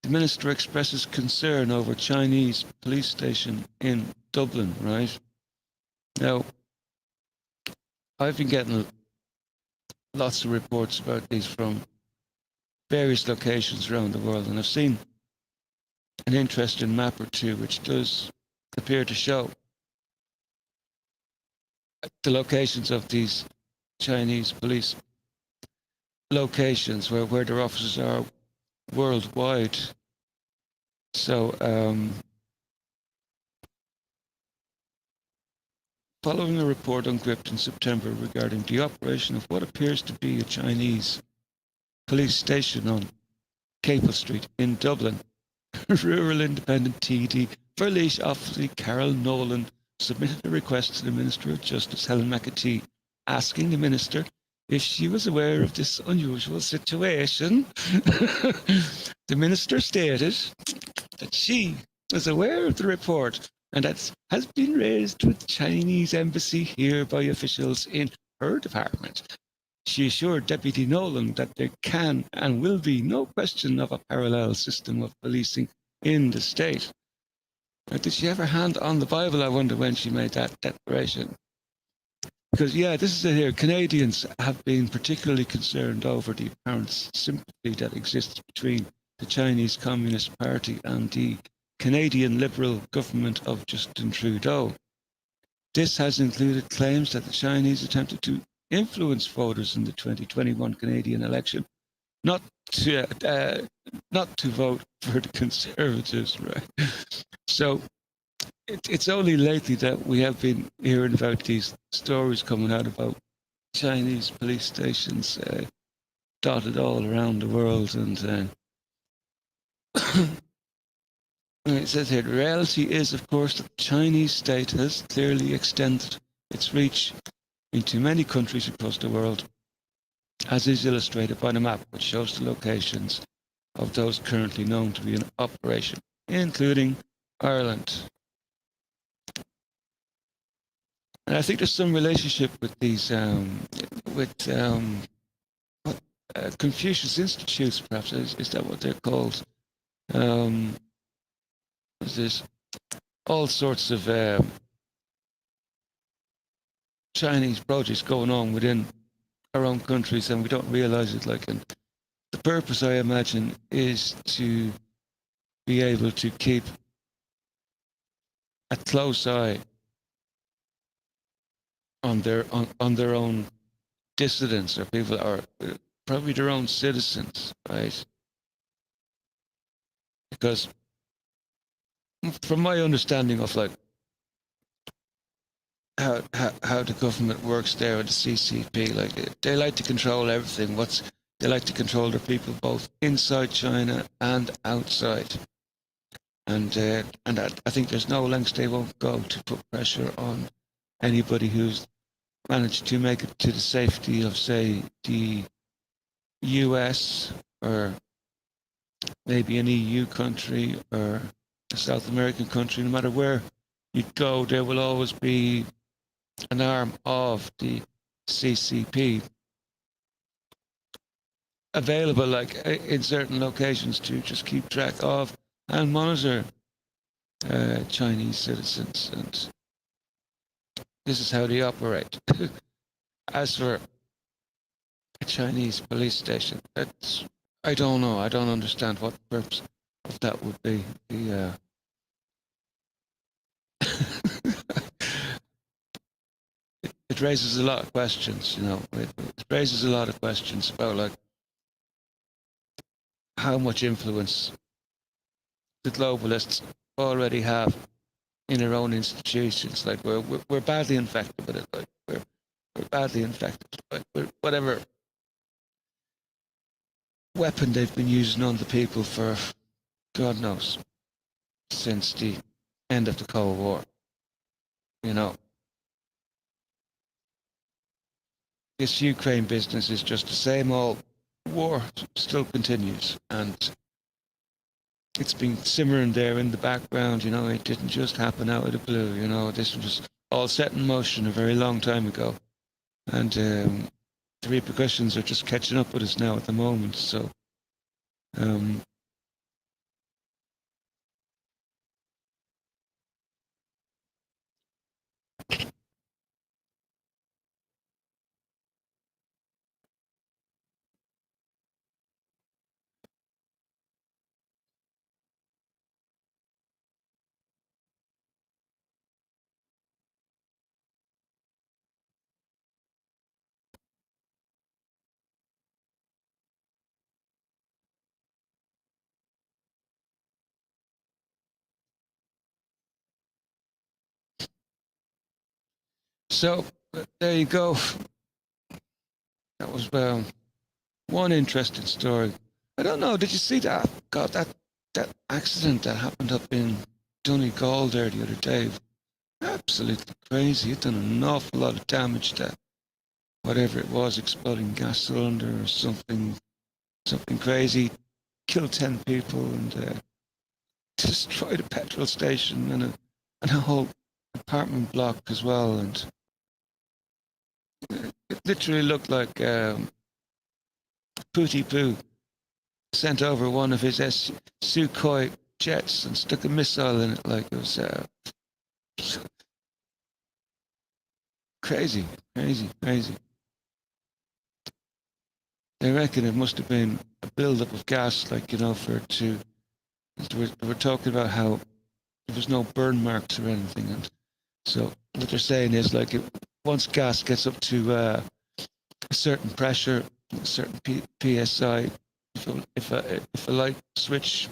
minister expresses concern over Chinese police station in Dublin, right? Now, I've been getting lots of reports about these from various locations around the world, and I've seen an interesting map or two which does appear to show the locations of these Chinese police locations where their offices are worldwide. So, following a report on Gript in September regarding the operation of what appears to be a Chinese police station on Capel Street in Dublin, Rural Independent TD Verleash Officer Carol Nolan submitted a request to the Minister of Justice, Helen McAtee, asking the Minister if she was aware of this unusual situation. The Minister stated that she was aware of the report and that has been raised with the Chinese embassy here by officials in her department. She assured Deputy Nolan that there can and will be no question of a parallel system of policing in the state. Now, did she have her hand on the Bible, I wonder, when she made that declaration? Because, yeah, this is it here. Canadians have been particularly concerned over the apparent sympathy that exists between the Chinese Communist Party and the Canadian Liberal government of Justin Trudeau. This has included claims that the Chinese attempted to influence voters in the 2021 Canadian election, not to vote for the Conservatives, right? So it's only lately that we have been hearing about these stories coming out about Chinese police stations dotted all around the world, and it says here, the reality is, of course, that the Chinese state has clearly extended its reach into many countries across the world, as is illustrated by the map, which shows the locations of those currently known to be in operation, including Ireland. And I think there's some relationship with these, Confucius Institutes, perhaps, is that what they're called? There's all sorts of Chinese projects going on within our own countries, and we don't realize it. Like, and the purpose, I imagine, is to be able to keep a close eye on their own dissidents, or people, or probably their own citizens, right? Because from my understanding of like how the government works there at the CCP, like they like to control everything. They like to control their people both inside China and outside. and I think there's no lengths they won't go to put pressure on anybody who's managed to make it to the safety of, say, the US or maybe an EU country or a South American country. No matter where you go, there will always be an arm of the CCP available, like in certain locations, to just keep track of and monitor Chinese citizens, and this is how they operate. As for a Chinese police station, that's I don't know. I don't understand what the purpose of that would be. It raises a lot of questions. It raises a lot of questions about like how much influence the globalists already have in our own institutions. Like we're badly infected with it. Like we're badly infected. Like whatever weapon they've been using on the people for God knows since the end of the Cold War. You know, this Ukraine business is just the same old war still continues, and it's been simmering there in the background. It didn't just happen out of the blue. This was all set in motion a very long time ago, and the repercussions are just catching up with us now at the moment. So, um, so there you go. That was one interesting story. I don't know. Did you see that? God, that accident that happened up in Donegal there the other day. Absolutely crazy. It done an awful lot of damage to whatever it was, exploding gas cylinder or something crazy. Killed 10 people and destroyed a petrol station and a whole apartment block as well. And it literally looked like Pooty Poo sent over one of his Sukhoi jets and stuck a missile in it. Like it was crazy, crazy, crazy. They reckon it must have been a buildup of gas, like, for it to. They were talking about how there was no burn marks or anything. And so what they're saying is, like, once gas gets up to a certain pressure, a certain psi, if a light switch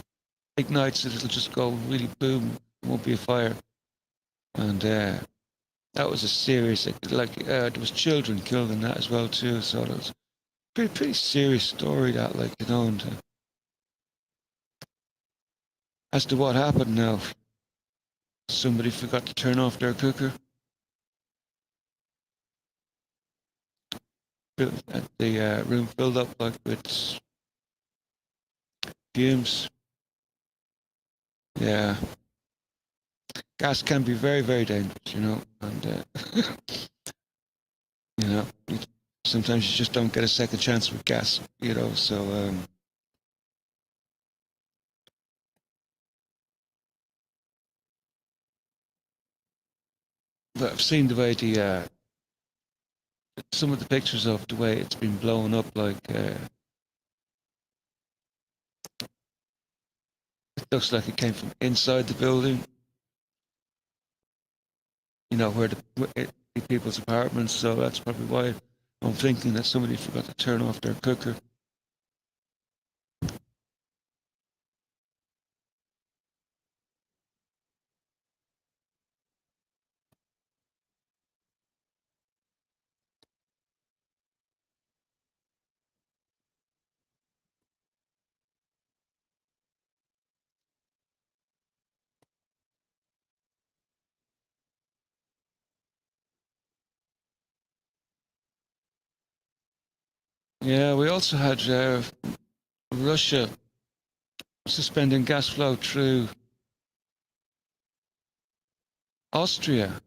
ignites it, it'll just go really boom. It won't be a fire. And that was a serious, there was children killed in that as well too. So it was a pretty serious story that, like, and as to what happened now, somebody forgot to turn off their cooker. The room filled up like with fumes. Yeah, gas can be very, very dangerous, and you know, sometimes you just don't get a second chance with gas. So but I've seen the way some of the pictures of the way it's been blown up. Like it looks like it came from inside the building. Where the people's apartments. So that's probably why I'm thinking that somebody forgot to turn off their cooker. Yeah, we also had Russia suspending gas flow through Austria,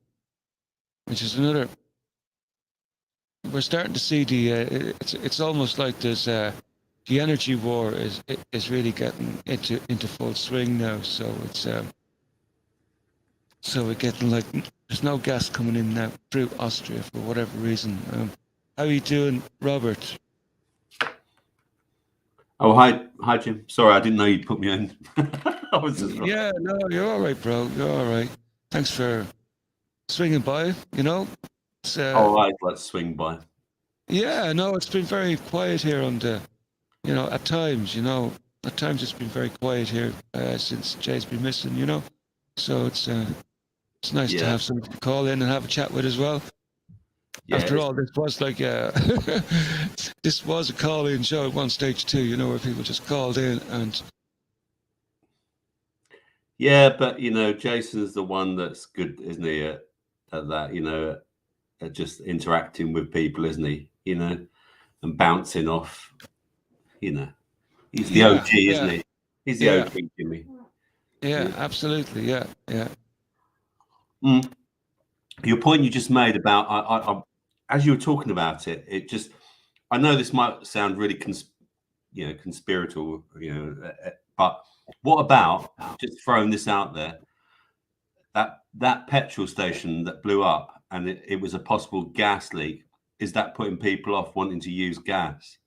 which is another. We're starting to see it's almost like there's the energy war is really getting into full swing now. So we're getting like there's no gas coming in now through Austria for whatever reason. How are you doing, Robert? Oh, hi, Jim. Sorry, I didn't know you'd put me in. I was just like, Yeah, no, you're all right, bro. You're all right. Thanks for swinging by. It's, all right, let's swing by. yeah, no, it's been very quiet here on the, at times, at times it's been very quiet here since Jay's been missing, So it's nice to Yeah, have somebody to call in and have a chat with as well. yeah, After all, this was like this was a call-in show at one stage too, where people just called in and yeah. But Jason's the one that's good, isn't he? At that, at just interacting with people, isn't he? And bouncing off. He's the yeah, OG, isn't yeah, he? He's the yeah, OG, Jimmy. yeah, Yeah. absolutely, yeah, yeah. Mm. Your point you just made about, as you were talking about it, I know this might sound really conspiratorial, but what about just throwing this out there? That petrol station that blew up and it was a possible gas leak. Is that putting people off wanting to use gas?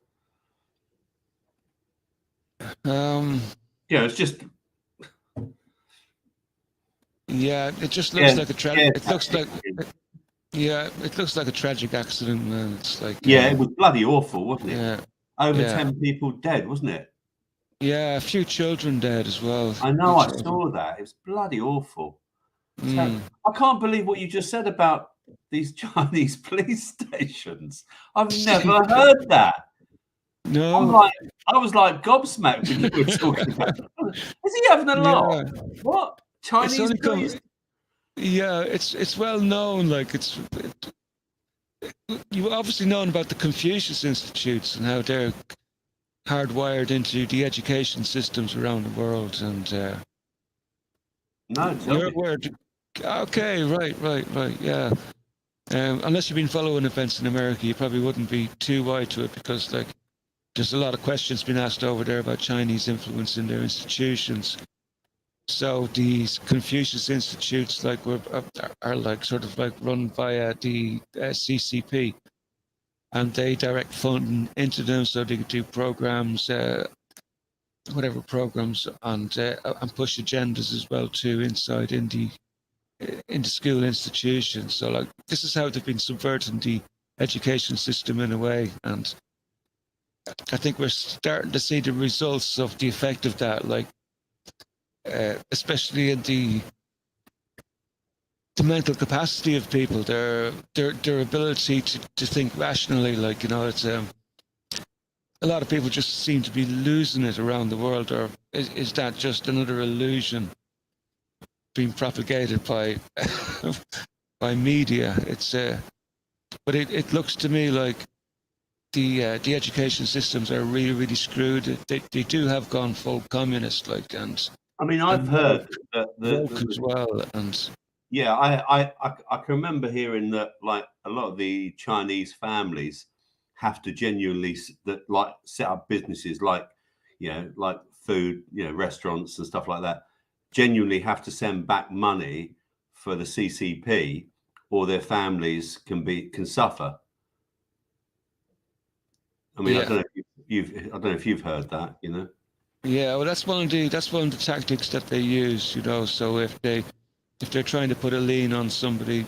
Um, Yeah, it's just yeah, it just looks yeah, like a yeah, it looks like yeah, it looks like a tragic accident, man. It's like yeah. It was bloody awful, wasn't it? yeah, Over yeah, 10 people dead, wasn't it? yeah, a few children dead as well. I Few know. I children. saw that. It was bloody awful. Mm. I can't believe what you just said about these Chinese police stations. I've never heard that. I'm No, like, I was like gobsmacked when you were talking about. Is he having a laugh? yeah, What it's Chinese only come. police? Yeah, it's well known. Like you've obviously known about the Confucius Institutes and how they're hardwired into the education systems around the world, and No, tell you're me. aware. Okay, right, yeah. Unless you've been following events in America, you probably wouldn't be too wide to it because, like, there's a lot of questions being asked over there about Chinese influence in their institutions. So these Confucius institutes, like, are like sort of like run via the CCP, and they direct funding into them so they can do programs, whatever programs, and push agendas as well too inside in the school institutions. So like this is how they've been subverting the education system in a way, and I think we're starting to see the results of the effect of that, like especially in the mental capacity of people, their ability to think rationally. Like it's a lot of people just seem to be losing it around the world, or is that just another illusion being propagated by by media? But it looks to me like the education systems are really really screwed. They do have gone full communist, like I mean, I've and heard that woke as well, and yeah, I can remember hearing that like a lot of the Chinese families have to genuinely that like set up businesses like like food, restaurants and stuff like that. Genuinely have to send back money for the CCP, or their families can suffer. I mean, I yeah. don't know if I don't know if you've heard that, Yeah, well, that's one of the tactics that they use, So if they're trying to put a lien on somebody,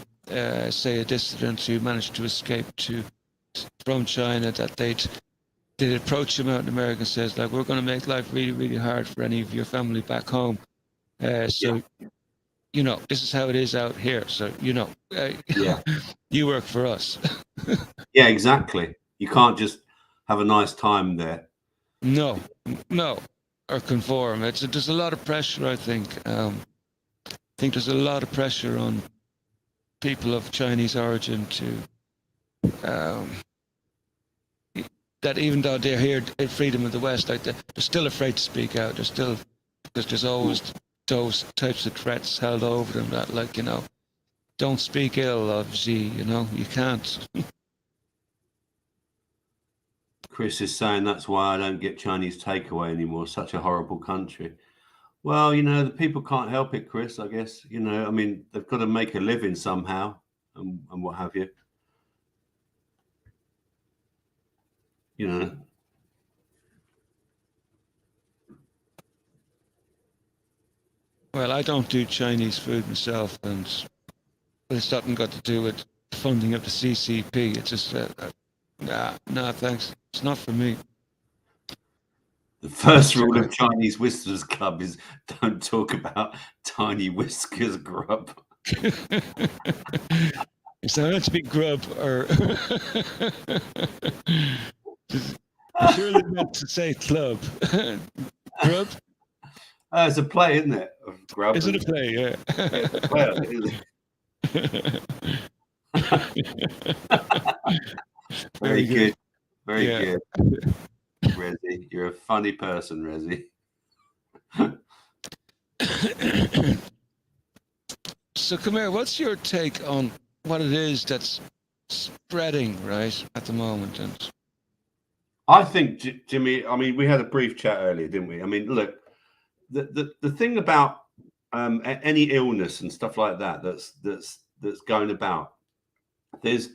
say a dissident who managed to escape from China, that they'd approach them out in America and says like, we're going to make life really really hard for any of your family back home. Yeah, So this is how it is out here. So yeah, you work for us. yeah, exactly. You can't just have a nice time there. No, no, or conform. There's a lot of pressure. I think there's a lot of pressure on people of Chinese origin to um, that even though they're here in freedom of the West, like they're still afraid to speak out. They're still, because there's always those types of threats held over them that, like, you know, don't speak ill of Xi, you know, you can't. Chris is saying that's why I don't get Chinese takeaway anymore. Such a horrible country. Well, you know, the people can't help it, Chris, I guess. You know, I mean, they've got to make a living somehow and what have you. You know. Well, I don't do Chinese food myself, and it's nothing got to do with funding of the CCP. It's just, nah, thanks. It's not for me. The first rule of Chinese Whiskers Club is don't talk about tiny whiskers grub. Is that meant to be grub or? Surely meant to say club. Grub? It's a play, isn't it? Of grub. Is it a play? Yeah. It's a play, isn't it? Very good. Very good. Rezi, you're a funny person, Rezi. So, come here. What's your take on what it is that's spreading right at the moment? And I think, Jimmy, I mean, we had a brief chat earlier, didn't we? I mean, look, the thing about any illness and stuff like that that's going about, there's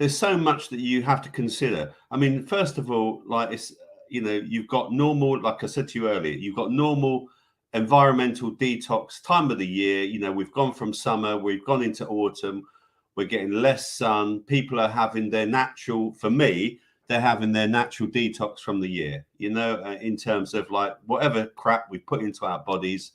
so much that you have to consider. I mean, first of all, like, it's, you know, you've got normal, like I said to you earlier, you've got normal environmental detox time of the year. You know, we've gone from summer, we've gone into autumn, we're getting less sun. People are having their natural, for me, they're having their natural detox from the year, you know, in terms of like whatever crap we put into our bodies,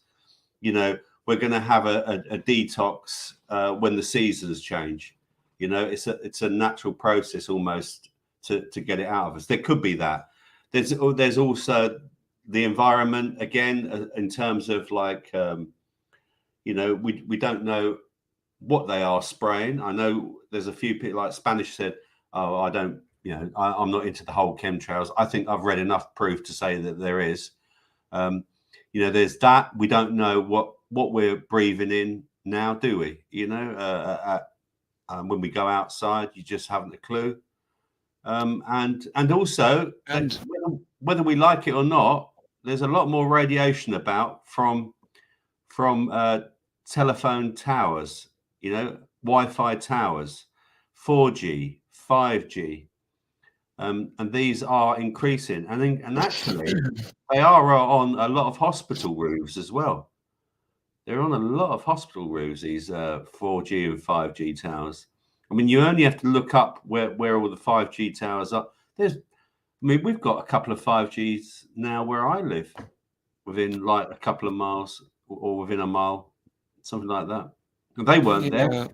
you know, we're going to have a detox when the seasons change. You know, it's a natural process almost to get it out of us. There could be that. There's also the environment again, in terms of like, you know, we don't know what they are spraying. I know there's a few people, like Spanish said, oh, I don't, you know, I'm not into the whole chemtrails. I think I've read enough proof to say that there is. You know, there's that. We don't know what we're breathing in now, do we? You know, when we go outside, you just haven't a clue. And also, whether we like it or not, there's a lot more radiation about from telephone towers, you know, Wi-Fi towers, 4G, 5G, and these are increasing. And actually, they are on a lot of hospital roofs as well. They're on a lot of hospital roofs, these 4G and 5G towers. I mean, you only have to look up where all the 5G towers are. I mean, we've got a couple of 5Gs now where I live, within like a couple of miles or within a mile, something like that. They weren't there.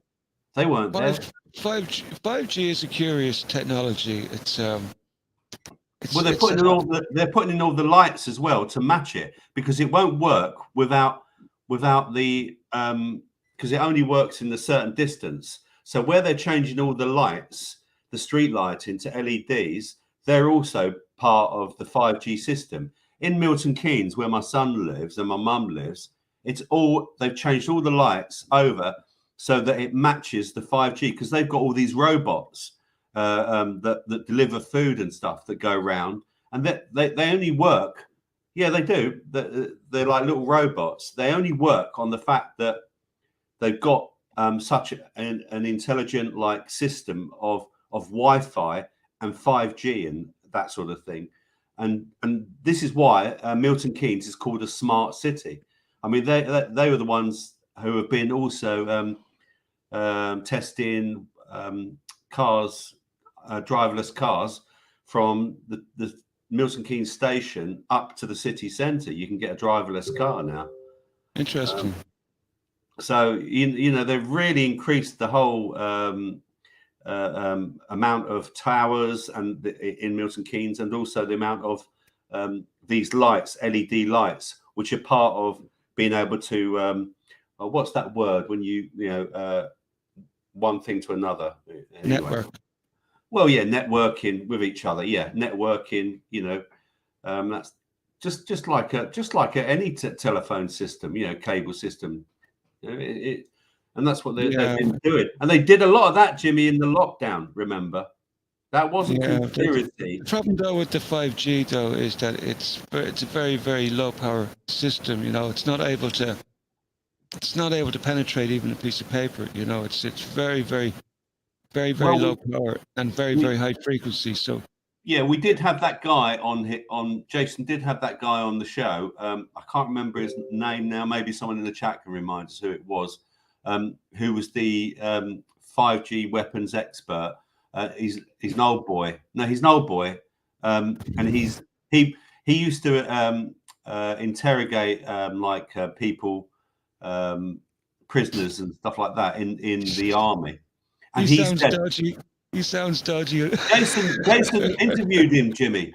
They weren't there. 5G is a curious technology. Well, they're putting in all the lights as well to match it, because it won't work without the because it only works in a certain distance. So where they're changing all the lights, the street lighting to LEDs, they're also part of the 5G system. In Milton Keynes, where my son lives and my mum lives, they've changed all the lights over so that it matches the 5G, because they've got all these robots that deliver food and stuff that go around, and they only work. Yeah, they do. They're like little robots. They only work on the fact that they've got such an intelligent like system of Wi-Fi and 5G and that sort of thing. And this is why Milton Keynes is called a smart city. I mean, they were the ones who have been also testing cars, driverless cars, from the Milton Keynes station up to the city centre. You can get a driverless car now. Interesting. So you know, they've really increased the whole amount of towers and in Milton Keynes, and also the amount of these lights, LED lights, which are part of being able to what's that word when you know one thing to another? Anyway. Network. Well, yeah, networking with each other. Yeah, networking. That's just like any telephone system. Cable system. And that's what they've Yeah, been doing. And they did a lot of that, Jimmy, in the lockdown. Remember, that wasn't yeah. The conspiracy. problem though with the 5G though is that it's a very, very low power system. It's not able to penetrate even a piece of paper. It's very, very, very, very Well, low power and very, we very high frequency. So yeah, we did have that guy on. Jason did have that guy on the show. I can't remember his name now. Maybe someone in the chat can remind us who it was. Who was the 5G weapons expert? He's an old boy. No, he's an old boy, and he used to interrogate people, prisoners and stuff like that in the army. he And he sounds said, dodgy. He sounds dodgy. Jason interviewed him, Jimmy.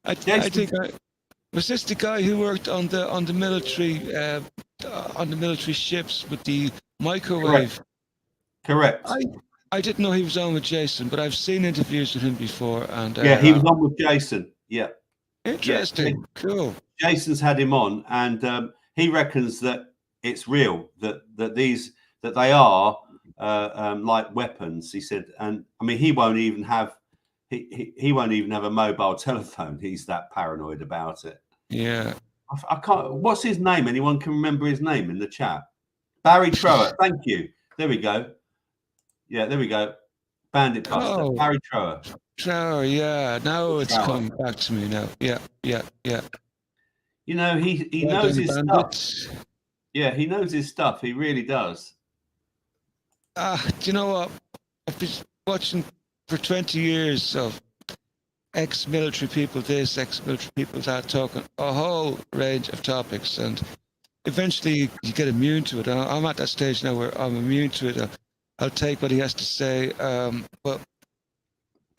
I think was this the guy who worked on the military ships with the microwave? Correct. I didn't know he was on with Jason, but I've seen interviews with him before, and Yeah, he was on with Jason. Yeah. interesting, cool. Jason's had him on, and he reckons that it's real, that they are like weapons. He said, and I mean, he won't even have a mobile telephone. He's that paranoid about it. Yeah. I can't. What's his name? Anyone can remember his name in the chat? Barry Trower. Thank you. There we go. Yeah, there we go. Bandit Buster. Oh, Barry Trower. Trower, yeah. Now it's come back to me now. Yeah. He Well knows done, his Bandit. stuff. Yeah, he knows his stuff. He really does. Do you know what? I've been watching for 20 years of ex-military people this, ex-military people that, talking a whole range of topics, and eventually you get immune to it. I'm at that stage now where I'm immune to it. I'll take what he has to say, but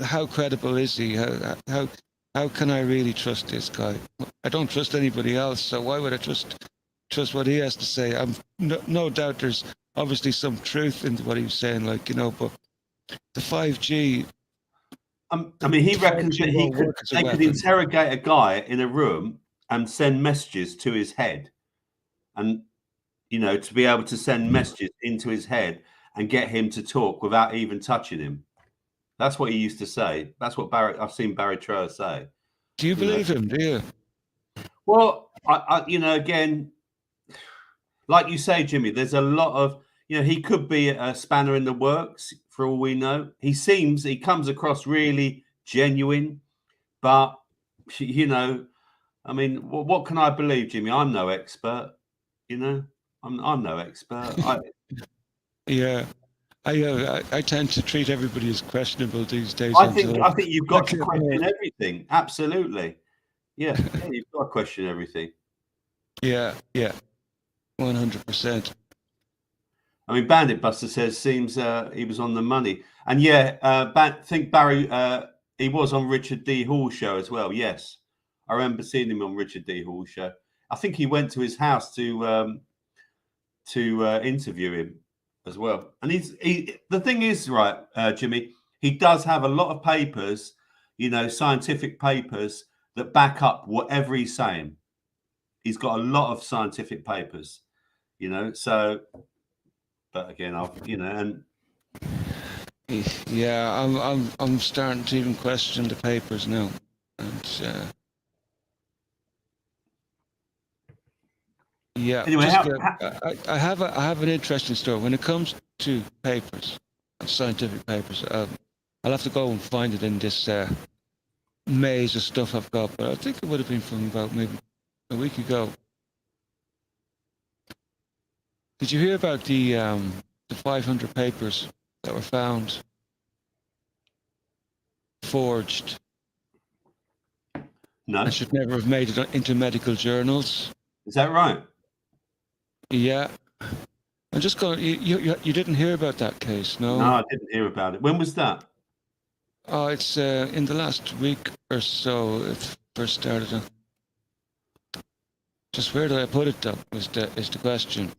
how credible is he? How can I really trust this guy? I don't trust anybody else, so why would I trust what he has to say? I'm no doubt there's obviously some truth in what he was saying, but the 5G. I mean, he reckons that they could interrogate a guy in a room and send messages to his head, and to be able to send messages into his head and get him to talk without even touching him. That's what he used to say. That's what I've seen Barry Trower say. Do you believe him? Do you? Well, I again, like you say, Jimmy, there's a lot of, he could be a spanner in the works for all we know. He comes across really genuine, but I mean, what can I believe, Jimmy? I'm no expert. I'm no expert. Yeah. I tend to treat everybody as questionable these days. I think you've got to question everything. Absolutely. Yeah, you've got to question everything. Yeah, 100%. I mean, Bandit Buster says seems he was on the money, and think Barry he was on Richard D. Hall's show as well. Yes, I remember seeing him on Richard D. Hall's show. I think he went to his house to interview him as well. And the thing is, right, Jimmy, he does have a lot of papers, scientific papers that back up whatever he's saying. He's got a lot of scientific papers, so. But again, and yeah, I'm starting to even question the papers now, and yeah. Anyway, I have an interesting story when it comes to papers, scientific papers. I'll have to go and find it in this maze of stuff I've got, but I think it would have been from about maybe a week ago. Did you hear about the 500 papers that were found forged? No, and should never have made it into medical journals. Is that right? Yeah. I'm just going. You didn't hear about that case, no? No, I didn't hear about it. When was that? Oh, it's in the last week or so. It first started. Just where did I put it, though? Is the question.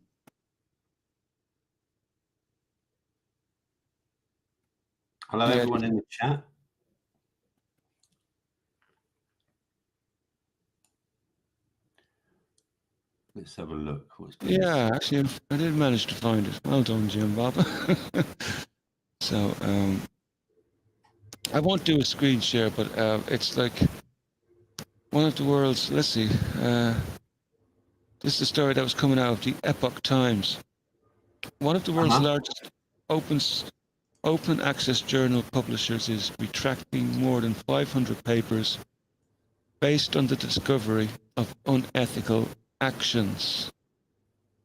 Hello, Yeah, everyone in the chat. Let's have a look. Yeah, actually, I did manage to find it. Well done, Jim Bob. So, I won't do a screen share, but it's like one of the world's, let's see, this is a story that was coming out of the Epoch Times. One of the world's largest open access journal publishers is retracting more than 500 papers based on the discovery of unethical actions.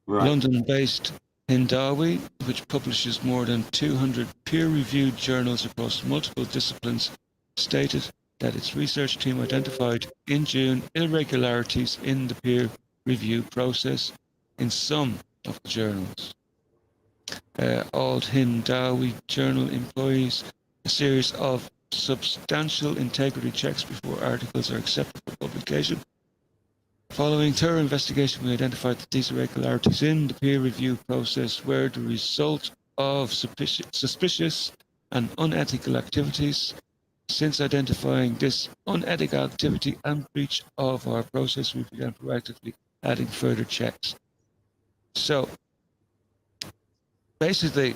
Right. London-based Hindawi, which publishes more than 200 peer-reviewed journals across multiple disciplines, stated that its research team identified in June irregularities in the peer review process in some of the journals. Old Hindawi journal employs a series of substantial integrity checks before articles are accepted for publication. Following thorough investigation, we identified that these irregularities in the peer review process were the result of suspicious and unethical activities. Since identifying this unethical activity and breach of our process, we began proactively adding further checks. So, basically,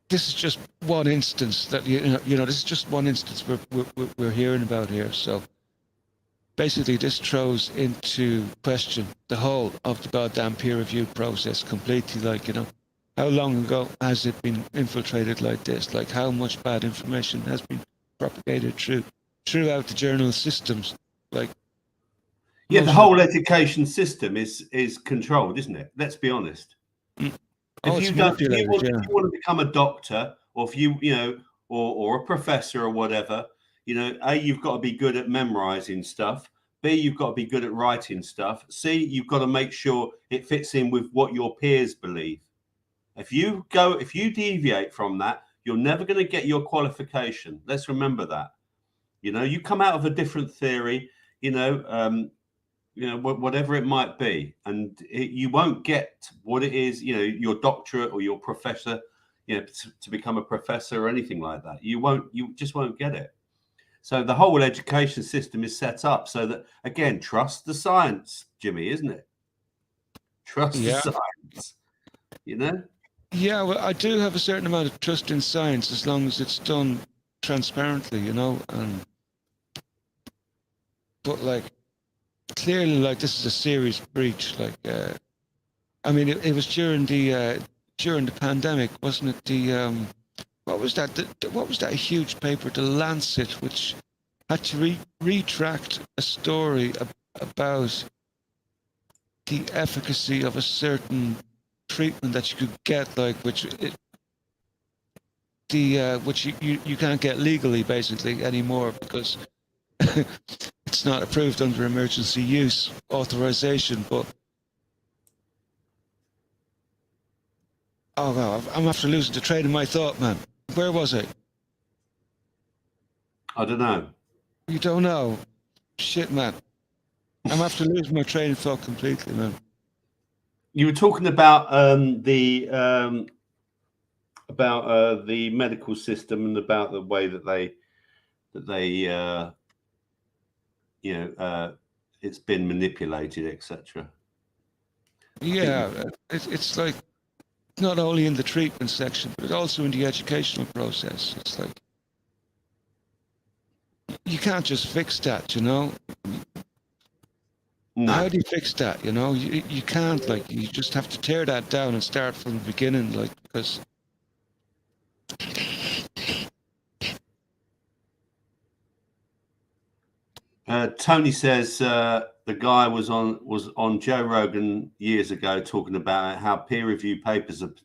this is just one instance that this is just one instance we're hearing about here. So, basically, this throws into question the whole of the goddamn peer review process completely. Like, how long ago has it been infiltrated like this? Like, how much bad information has been propagated throughout the journal systems? Like, yeah, the whole education system is controlled, isn't it? Let's be honest. If you want to become a doctor, or if you or a professor or whatever, A, you've got to be good at memorizing stuff. B, you've got to be good at writing stuff. C, you've got to make sure it fits in with what your peers believe. If you deviate from that, you're never going to get your qualification. Let's remember that. You come out of a different theory, whatever it might be, and you won't get what it is, your doctorate or your professor, to become a professor or anything like that. You just won't get it. So the whole education system is set up so that, again, trust the science, Jimmy, isn't it? Trust the science, Yeah, well, I do have a certain amount of trust in science as long as it's done transparently, but like, clearly, like, this is a serious breach. Like, I mean, it was during the pandemic, wasn't it? What was that? What was that huge paper, The Lancet, which had to retract a story about the efficacy of a certain treatment that you could get, like, which you can't get legally basically anymore because it's not approved under emergency use authorization. But oh wow, I'm after losing the train of my thought, man. Where was I? I don't know. You don't know? Shit, man. I'm after losing my train of thought completely, man. You were talking about the medical system and about the way that it's been manipulated, etc. Yeah, it's like not only in the treatment section, but also in the educational process. It's like you can't just fix that, No. How do you fix that? You can't. Like, you just have to tear that down and start from the beginning, like, because Tony says the guy was on Joe Rogan years ago talking about how peer review papers are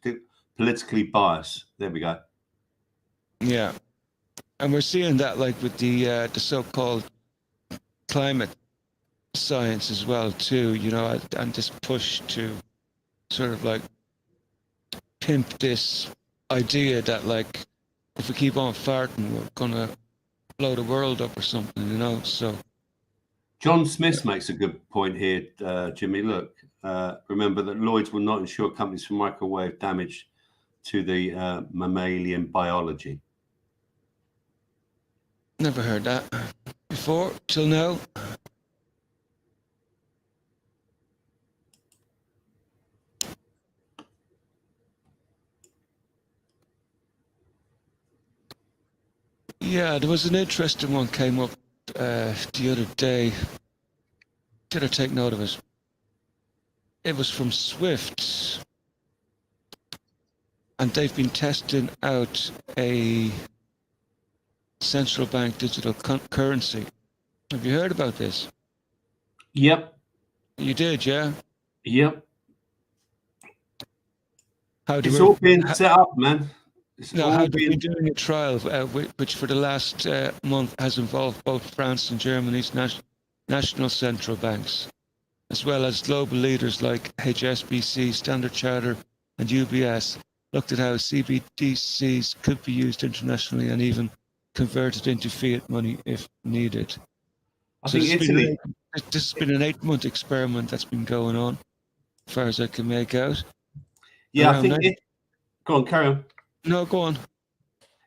politically biased. There we go. Yeah, and we're seeing that, like, with the so-called climate science as well too. And this push to sort of like pimp this idea that, like, if we keep on farting, we're gonna blow the world up or something. So John Smith makes a good point here, Jimmy. Look, remember that Lloyd's will not insure companies for microwave damage to the mammalian biology. Never heard that before till now. Yeah, there was an interesting one came up the other day. Did I take note of it? It was from Swift, and they've been testing out a central bank digital currency. Have you heard about this? Yep. You did, yeah? Yep. It's all being set up, man. How they've been doing a trial, which for the last month has involved both France and Germany's national central banks, as well as global leaders like HSBC, Standard Chartered, and UBS, looked at how CBDCs could be used internationally and even converted into fiat money if needed. I think Italy. This has been an 8-month experiment that's been going on, as far as I can make out. Yeah, I think go on, carry on. No, go on.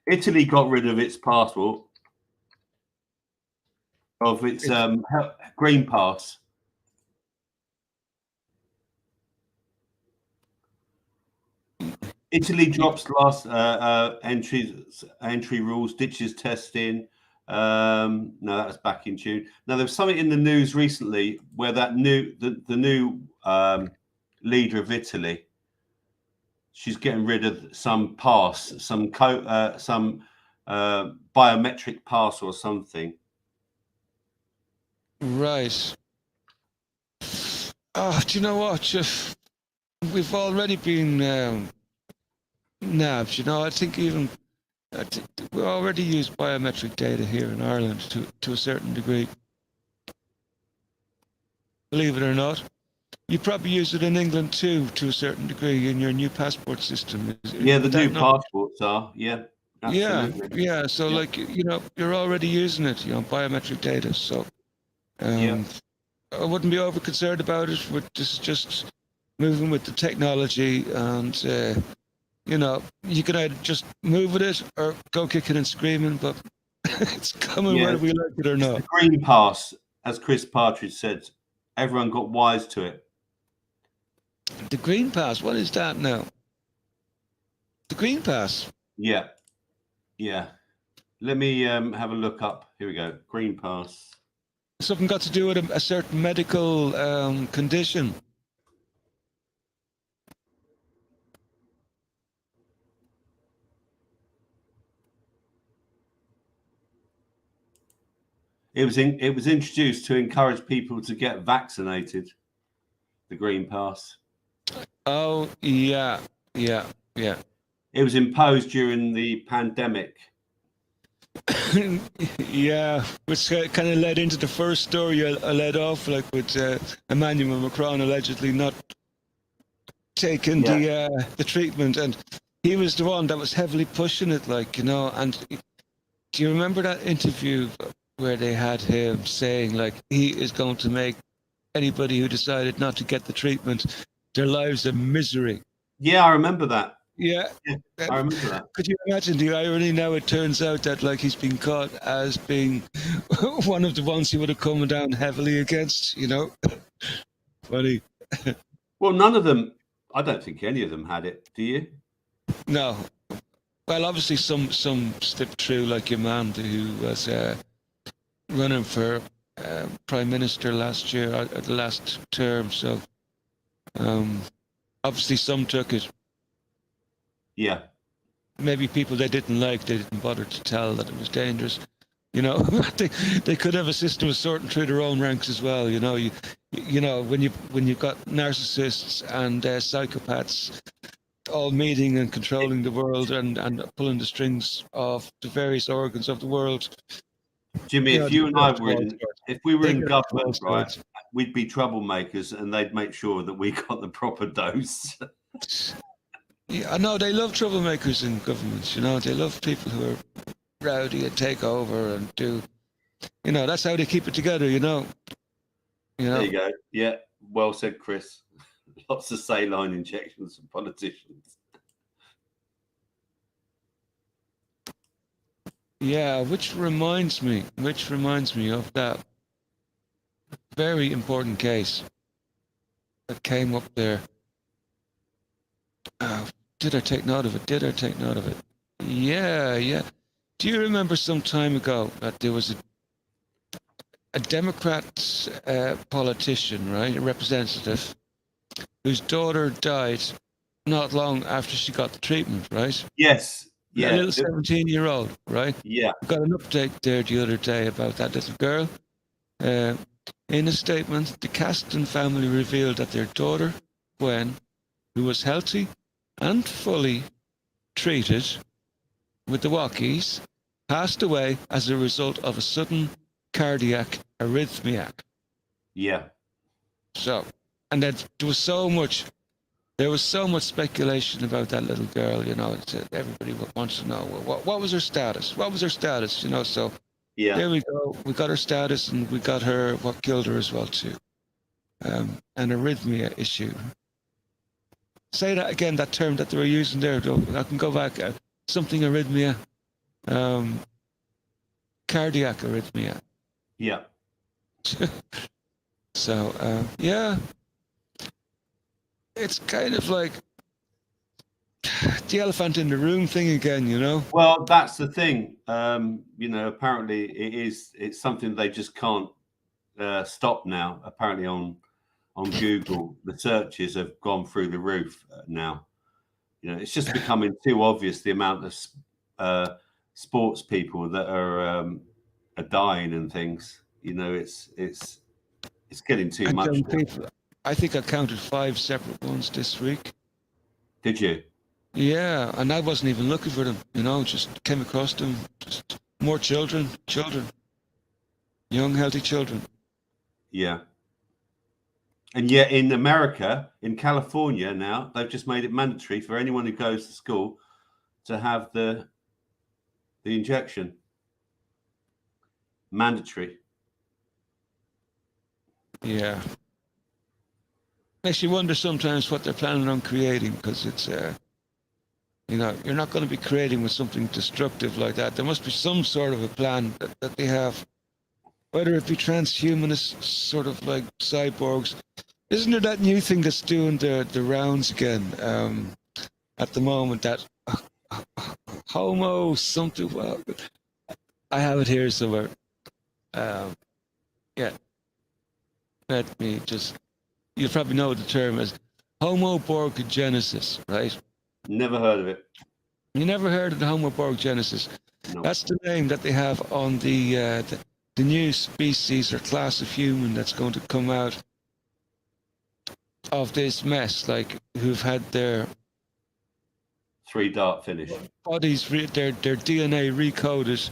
Italy got rid of its passport, of its green pass. Italy drops last entry rules, ditches testing. No, that was back in June. Now there was something in the news recently where the new leader of Italy, she's getting rid of some pass, some biometric pass or something. Right. Oh, do you know what? We've already been nabbed. You know, I think we already use biometric data here in Ireland to a certain degree. Believe it or not. You probably use it in England too, to a certain degree, in your new passport system. Yeah, the new passports are. Yeah, absolutely. Yeah. So, like, you know, you're already using it, you know, biometric data. So, I wouldn't be over concerned about it. We're just moving with the technology, and you know, you can either just move with it or go kicking and screaming, but it's coming whether we like it or not. The green pass, as Chris Partridge said, everyone got wise to it. The green pass, what is that now? The green pass? Yeah. Let me have a look up. Here we go. Green pass. Something got to do with a certain medical condition. It was introduced to encourage people to get vaccinated. The green pass. Oh yeah. It was imposed during the pandemic. Yeah, which kind of led into the first story I led off, like with Emmanuel Macron allegedly not taking the treatment, and he was the one that was heavily pushing it, like, you know. And do you remember that interview where they had him saying, like, he is going to make anybody who decided not to get the treatment their lives a misery? Yeah, I remember that. Yeah, I remember that. Could you imagine the irony now? It turns out that, like, he's been caught as being one of the ones he would have come down heavily against, you know? Funny. Well, none of them, I don't think any of them had it. Do you? No. Well, obviously some slipped through, like your man who was running for Prime Minister last year, at the last term. So obviously some took it. Yeah. Maybe people they didn't like, they didn't bother to tell that it was dangerous. You know, they could have a system of sorting through their own ranks as well. You know, you know, when you've got narcissists and psychopaths all meeting and controlling the world and pulling the strings of the various organs of the world. Jimmy, if you and I were if we were in government, right, we'd be troublemakers, and they'd make sure that we got the proper dose. Yeah, I know they love troublemakers in governments. You know, they love people who are rowdy and take over and do. You know, that's how they keep it together. You know. There you go. Yeah, well said, Chris. Lots of saline injections for politicians. Yeah, which reminds me of that very important case that came up there. Uh, did I take note of it? Did I take note of it? Yeah, yeah. Do you remember some time ago that there was a Democrat politician, right, a representative, whose daughter died not long after she got the treatment, right? Yes. A Yeah. little 17-year-old, right? Yeah. We got an update there the other day about that little girl. Uh, in a statement, the Caston family revealed that their daughter, Gwen, who was healthy and fully treated with the walkies, passed away as a result of a sudden cardiac arrhythmia. Yeah. So, and then there was so much speculation about that little girl, you know, everybody wants to know, well, what was her status? What was her status, you know? So Yeah. there we go. We got her status and we got her, what killed her as well, too. An arrhythmia issue. Say that again, that term that they were using there. I can go back. Something arrhythmia. Cardiac arrhythmia. Yeah. So, yeah. It's kind of like the elephant in the room thing again, you know? Well, that's the thing. You know, apparently it's something they just can't stop now. Apparently on Google, the searches have gone through the roof now. You know, it's just becoming too obvious the amount of sports people that are dying and things. You know, it's getting too much now. People, I think I counted 5 separate ones this week. Did you? Yeah, and I wasn't even looking for them, you know, just came across them. Just more children, young, healthy children. Yeah. And yet in America, in California now, they've just made it mandatory for anyone who goes to school to have the injection. Mandatory. Yeah. Makes you wonder sometimes what they're planning on creating, because it's, you know, you're not going to be creating with something destructive like that. There must be some sort of a plan that they have, whether it be transhumanists, sort of like cyborgs. Isn't there that new thing that's doing the rounds again at the moment, that homo something? Well, I have it here somewhere. Yeah, let me just, you probably know what the term is. Homoborgogenesis, right? Never heard of it. You never heard of the homoborgogenesis? No. That's the name that they have on the new species or class of human that's going to come out of this mess, like who've had their 3-dart finish. bodies, their DNA recoded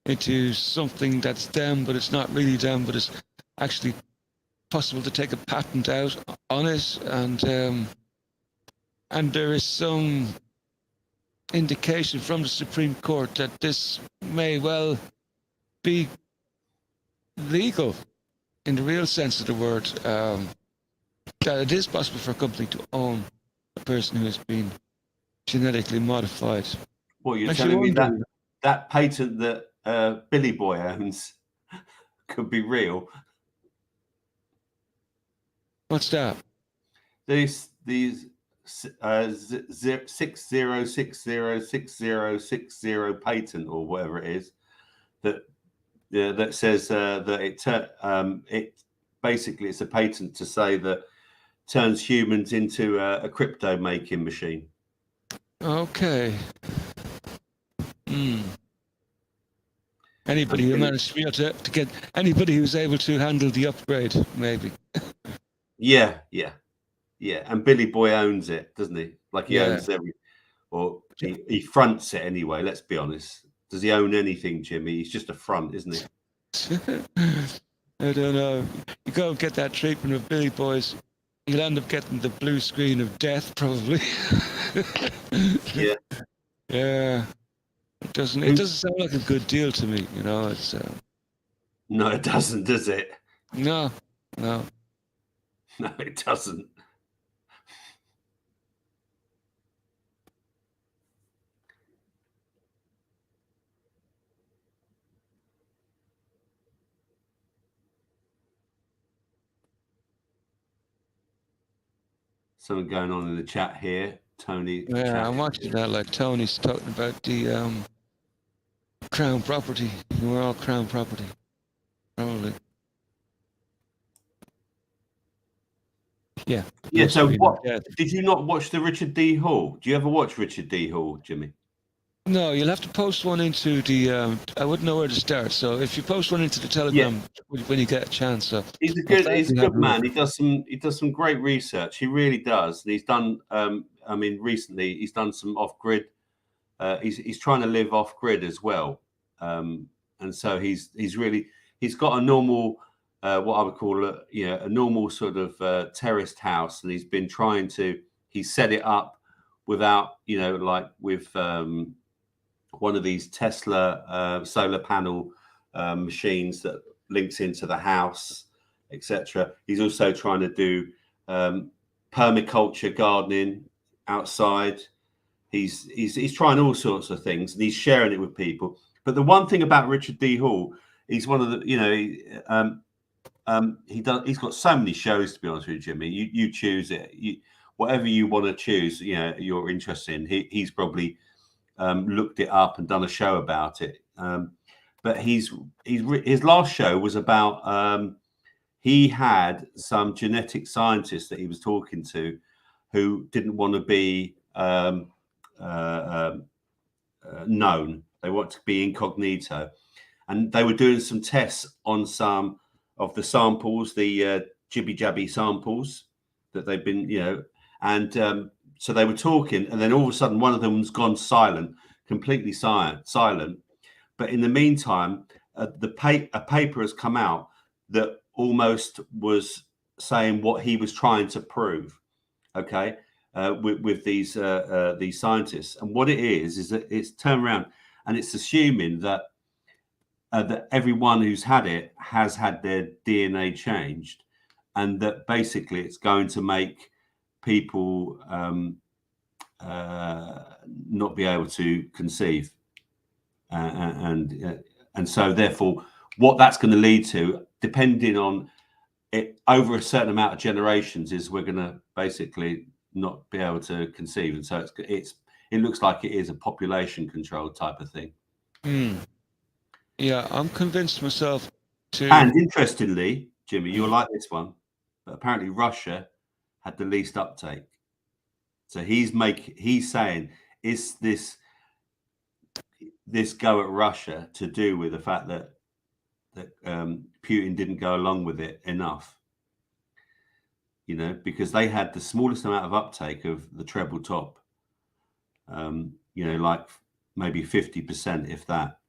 into something that's them, but it's not really them, but it's actually possible to take a patent out on it, and there is some indication from the Supreme Court that this may well be legal in the real sense of the word, that it is possible for a company to own a person who has been genetically modified. What, you're Makes telling me you wonder. that patent that Billy Boy owns could be real? What's that? These 60606060 patent or whatever it is that says that it basically, it's a patent to say that turns humans into a crypto making machine. Okay. Anybody who managed to be able to get, anybody who's able to handle the upgrade, maybe. Yeah. And Billy Boy owns it, doesn't he? Like he Yeah. owns or he fronts it anyway. Let's be honest. Does he own anything, Jimmy? He's just a front, isn't he? I don't know. You go and get that treatment with Billy Boys, you'll end up getting the blue screen of death, probably. Yeah. Yeah. It doesn't sound like a good deal to me, you know. It's No, it doesn't, does it? no. No, it doesn't. something going on in the chat here. Tony. Yeah, Chat. I'm watching that. Like Tony's talking about the crown property. We're all crown property, probably. Yeah. Yeah. So what? Yeah. Did you not watch the Richard D. Hall? Do you ever watch Richard D. Hall, Jimmy? No, you'll have to post one into the. I wouldn't know where to start. So if you post one into the Telegram when you get a chance, so He's a I'll good gladly have a man. look. He does some great research. He really does. And he's done. I mean, recently he's done some off grid. He's trying to live off grid as well, and so he's got a normal, what I would call a normal sort of terraced house, and he's set it up without like with one of these Tesla solar panel machines that links into the house, etc. He's also trying to do permaculture gardening outside. He's trying all sorts of things, and he's sharing it with people. But the one thing about Richard D. Hall, he's one of the he's got so many shows, to be honest with you, Jimmy. You choose it, whatever you want to choose. You're interested in. He's probably looked it up and done a show about it. But his last show was about he had some genetic scientists that he was talking to who didn't want to be known. They want to be incognito, and they were doing some tests on some of the samples, the jibby jabby samples that they've been, and so they were talking, and then all of a sudden one of them's gone silent, completely silent. But in the meantime, a paper has come out that almost was saying what he was trying to prove. Okay. With these scientists, and what it is that it's turned around and it's assuming that that everyone who's had it has had their DNA changed, and that basically it's going to make people not be able to conceive, and so therefore, what that's going to lead to, depending on it over a certain amount of generations, is we're going to basically not be able to conceive, and so it looks like it is a population control type of thing. Yeah, I'm convinced myself to. And interestingly, Jimmy, you'll like this one, but apparently Russia had the least uptake. So he's saying, is this go at Russia to do with the fact that Putin didn't go along with it enough? Because they had the smallest amount of uptake of the treble top, like maybe 50%, if that.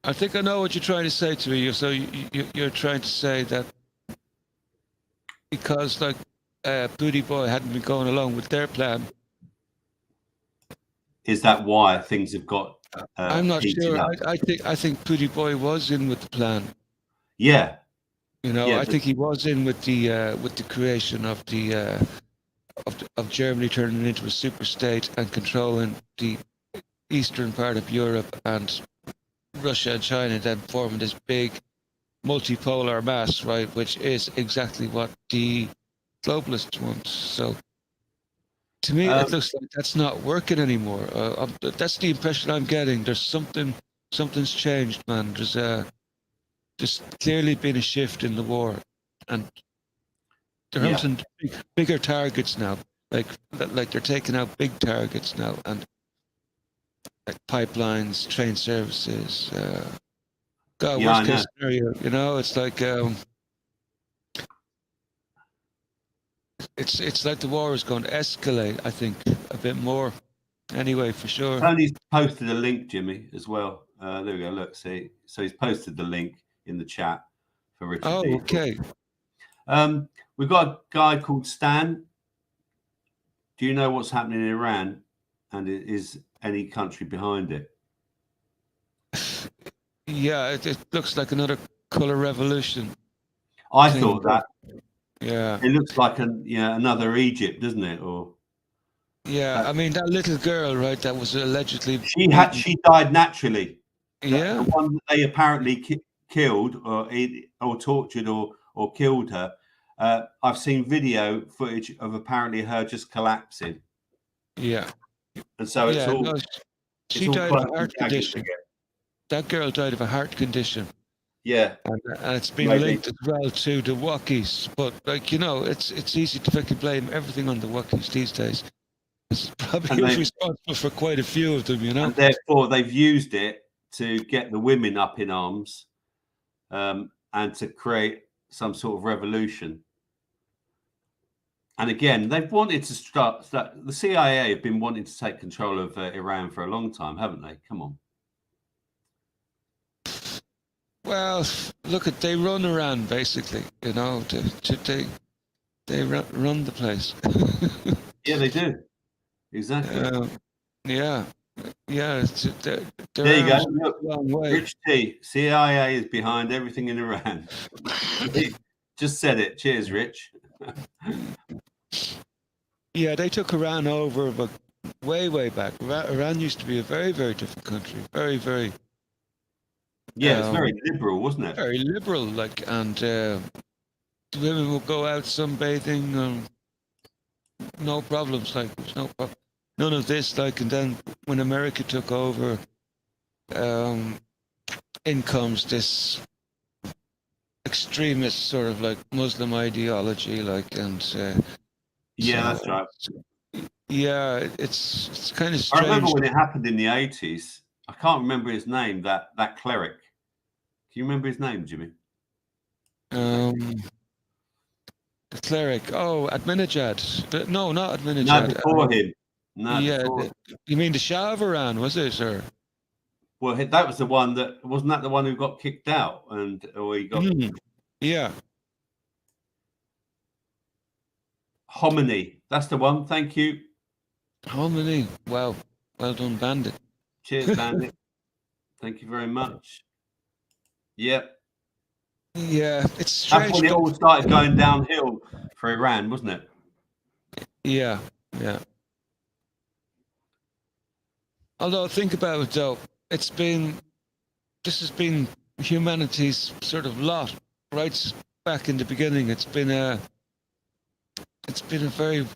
I think I know what you're trying to say to me. So you're trying to say that because like Booty Boy hadn't been going along with their plan. Is that why things have got? I'm not sure. I think Booty Boy was in with the plan. Yeah. I think he was in with the creation of the of Germany turning into a super state and controlling the eastern part of Europe, and Russia and China then forming this big multipolar mass, right? Which is exactly what the globalists want. So to me, it looks like that's not working anymore. That's the impression I'm getting. There's something's changed, man. There's clearly been a shift in the war, and they're hunting bigger targets now. Like they're taking out big targets now, and like pipelines, train services. Worst case scenario, it's like it's like the war is going to escalate. I think a bit more. Anyway, for sure. Tony's posted a link, Jimmy, as well. There we go. Look, see. So he's posted the link in the chat for Richard. Oh, okay. We've got a guy called Stan. Do you know what's happening in Iran, and is any country behind it? Yeah, it looks like another color revolution. I thought that. Yeah, it looks like another Egypt, doesn't it? Or I mean that little girl, right? That was allegedly she died naturally. Yeah, the one that they apparently killed or tortured or killed her. I've seen video footage of apparently her just collapsing, Yeah. and so it's Yeah. all No, it's she all died of cloak a and heart daggers condition. again. That girl died of a heart condition. Yeah, And it's been maybe. linked as well to the Wookiees. But, like, you know, it's easy to fucking blame everything on the Wookiees these days. It's probably And who's they responsible for quite a few of them, you know? and therefore they've used it to get the women up in arms, and to create some sort of revolution. And again, they've wanted to start. The CIA have been wanting to take control of Iran for a long time, haven't they? Come on. Well, look at they run around basically, you know. They run the place. Yeah, they do. Exactly. Yeah, yeah. There Their you go. arms Look, a long way. Rich T. CIA is behind everything in Iran. Just said it. Cheers, Rich. Yeah, they took Iran over, but way back. Iran used to be a very, very different country. Very, very. Yeah, it's very liberal, wasn't it? Very liberal, like, and women will go out sunbathing, no problems, like, there's no problem. None of this, like, and then when America took over, in comes this extremist sort of like Muslim ideology, like, and Yeah, so, that's right. yeah, it's kind of I strange. remember when it happened in the 80s. I can't remember his name, that cleric. Can you remember his name, Jimmy? The cleric. Oh, Adminajad. No, not No, Adminajad. before him. No, Yeah, before. you mean the Shah of Iran, was it, or? Well, that was the one that wasn't that the one who got kicked out or he got Yeah. Hominy. That's the one. Thank you. Hominy. Wow. Well done, Bandit. Cheers, Bandit. Thank you very much. Yep. Yeah, it's strange. That's when it all started going downhill for Iran, wasn't it? Yeah, yeah. Although, think about it, though. This has been humanity's sort of lot, right back in the beginning. It's been a very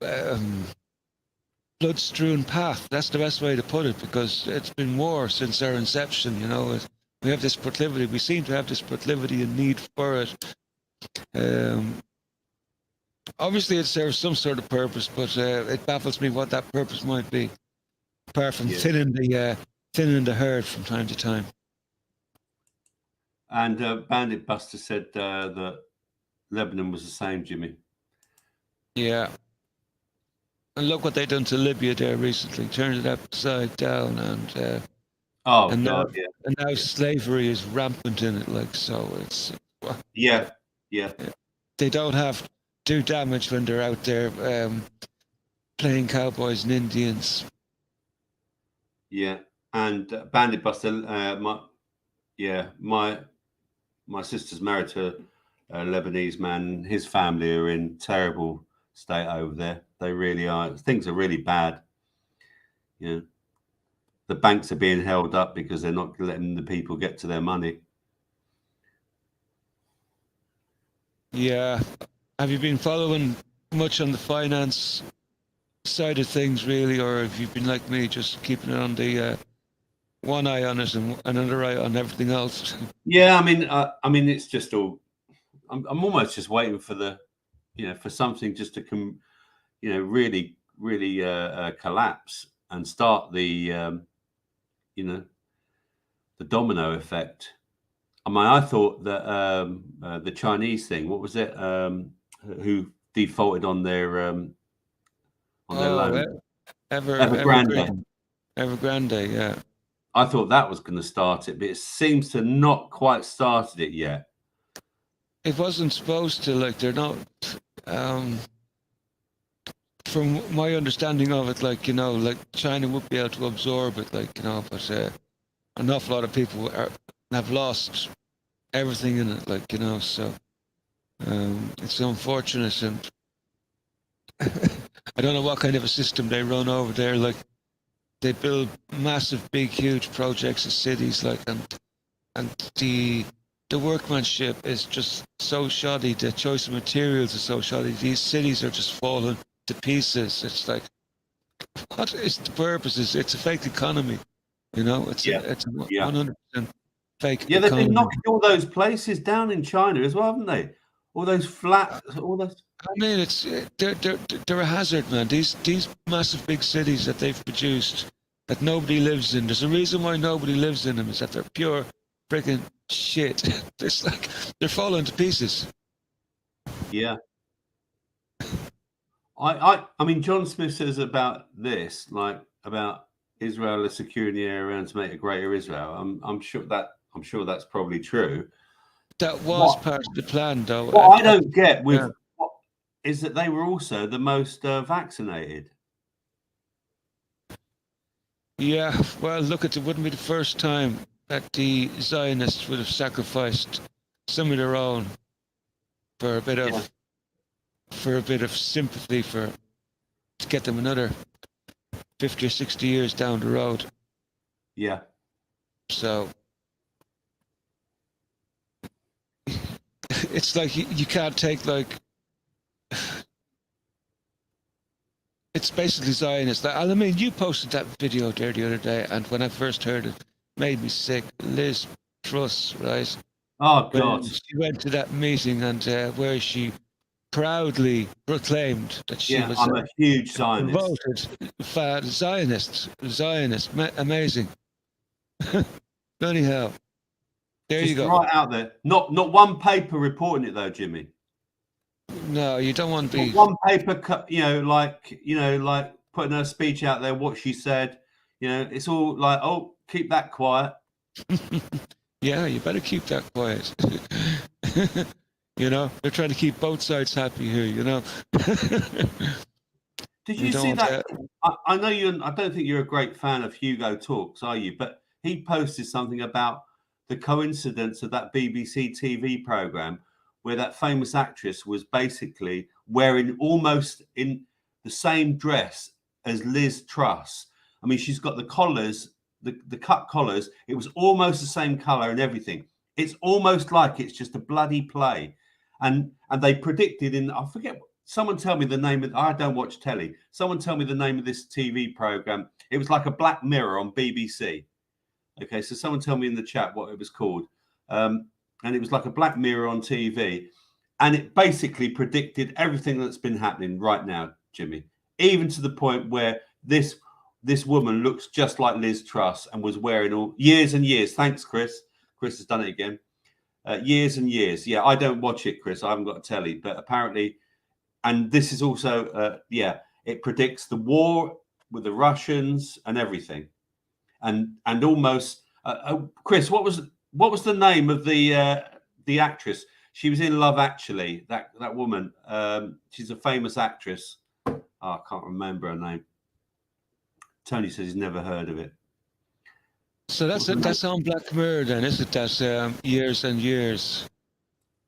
blood-strewn path. That's the best way to put it, because it's been war since our inception. You know, we have this proclivity. We seem to have this proclivity and need for it. Obviously, it serves some sort of purpose, but it baffles me what that purpose might be, apart from thinning the herd from time to time. And Bandit Buster said that Lebanon was the same, Jimmy. Yeah. And look what they've done to Libya there recently. Turned it upside down, and now slavery is rampant in it. Like, so it's yeah. They don't have to do damage when they're out there playing cowboys and Indians. Yeah, and Bandit Buster, my sister's married to a Lebanese man. His family are in terrible state over there. They really are. Things are really bad. You know, the banks are being held up because they're not letting the people get to their money. Yeah. Have you been following much on the finance side of things, really, or have you been like me, just keeping it on the one eye on it and another eye on everything else? Yeah, I mean, it's just all. I'm almost just waiting for for something just to really collapse and start the the domino effect. I mean, I thought that the Chinese thing, what was it? Who defaulted on their loan? Evergrande. Evergrande, yeah. I thought that was going to start it, but it seems to not quite started it yet. It wasn't supposed to. Like, they're not. From my understanding of it, like, like China would be able to absorb it, like, but an awful lot of people have lost everything in it, like, so it's unfortunate, and I don't know what kind of a system they run over there. Like, they build massive, big, huge projects of cities, like, and the the workmanship is just so shoddy. The choice of materials is so shoddy. These cities are just falling to pieces. It's like, what is the purpose? It's a fake economy. You know, it's Yeah, a yeah, 100% fake yeah. They've been economy. knocking all those places down in China as well, haven't they? All those flats, all those. I mean, they're a hazard, man. These massive big cities that they've produced that nobody lives in. There's a reason why nobody lives in them. Is that they're pure freaking shit. It's like they're falling to pieces. Yeah. I mean, John Smith says about this, like about Israel is securing the area around to make a greater Israel. I'm sure that's probably true. That was What part of the plan, though. what I don't get Yeah. with what, is that they were also the most vaccinated. Yeah, well, look, it wouldn't be the first time that the Zionists would have sacrificed some of their own for a bit of Yeah. sympathy to get them another 50 or 60 years down the road. Yeah. So it's like you can't take like it's basically Zionist. I mean, you posted that video there the other day, and when I first heard it, made me sick. Liz Truss, right? Oh When God. she went to that meeting and where she proudly proclaimed that she Yeah, was I'm a huge a Zionist. devoted Zionist, amazing. Anyhow, there you Just go. right out there. Not one paper reporting it though, Jimmy. No, you don't want to Not be. one paper, like putting her speech out there, what she said. It's all like, oh, keep that quiet. Yeah, you better keep that quiet. You know, they're trying to keep both sides happy here. You know. Did You you see don't. that? I know you. I don't think you're a great fan of Hugo Talks, are you? But he posted something about the coincidence of that BBC TV program where that famous actress was basically wearing almost in the same dress as Liz Truss. I mean, she's got the collars, the cut collars. It was almost the same color and everything. It's almost like it's just a bloody play. And they predicted in, I forget, someone tell me the name of, I don't watch telly. Someone tell me the name of this TV program. It was like a Black Mirror on BBC. Okay, so someone tell me in the chat what it was called. And it was like a Black Mirror on TV. And it basically predicted everything that's been happening right now, Jimmy, even to the point where this woman looks just like Liz Truss and was wearing all years and years. Thanks, Chris. Chris has done it again. Years and years. Yeah, I don't watch it, Chris. I haven't got a telly, but apparently, and this is also, it predicts the war with the Russians and everything, and almost, Chris, what was the name of the actress? She was in Love Actually. That woman. She's a famous actress. Oh, I can't remember her name. Tony says he's never heard of it. So that's on Black Mirror then, is it? That's years and years.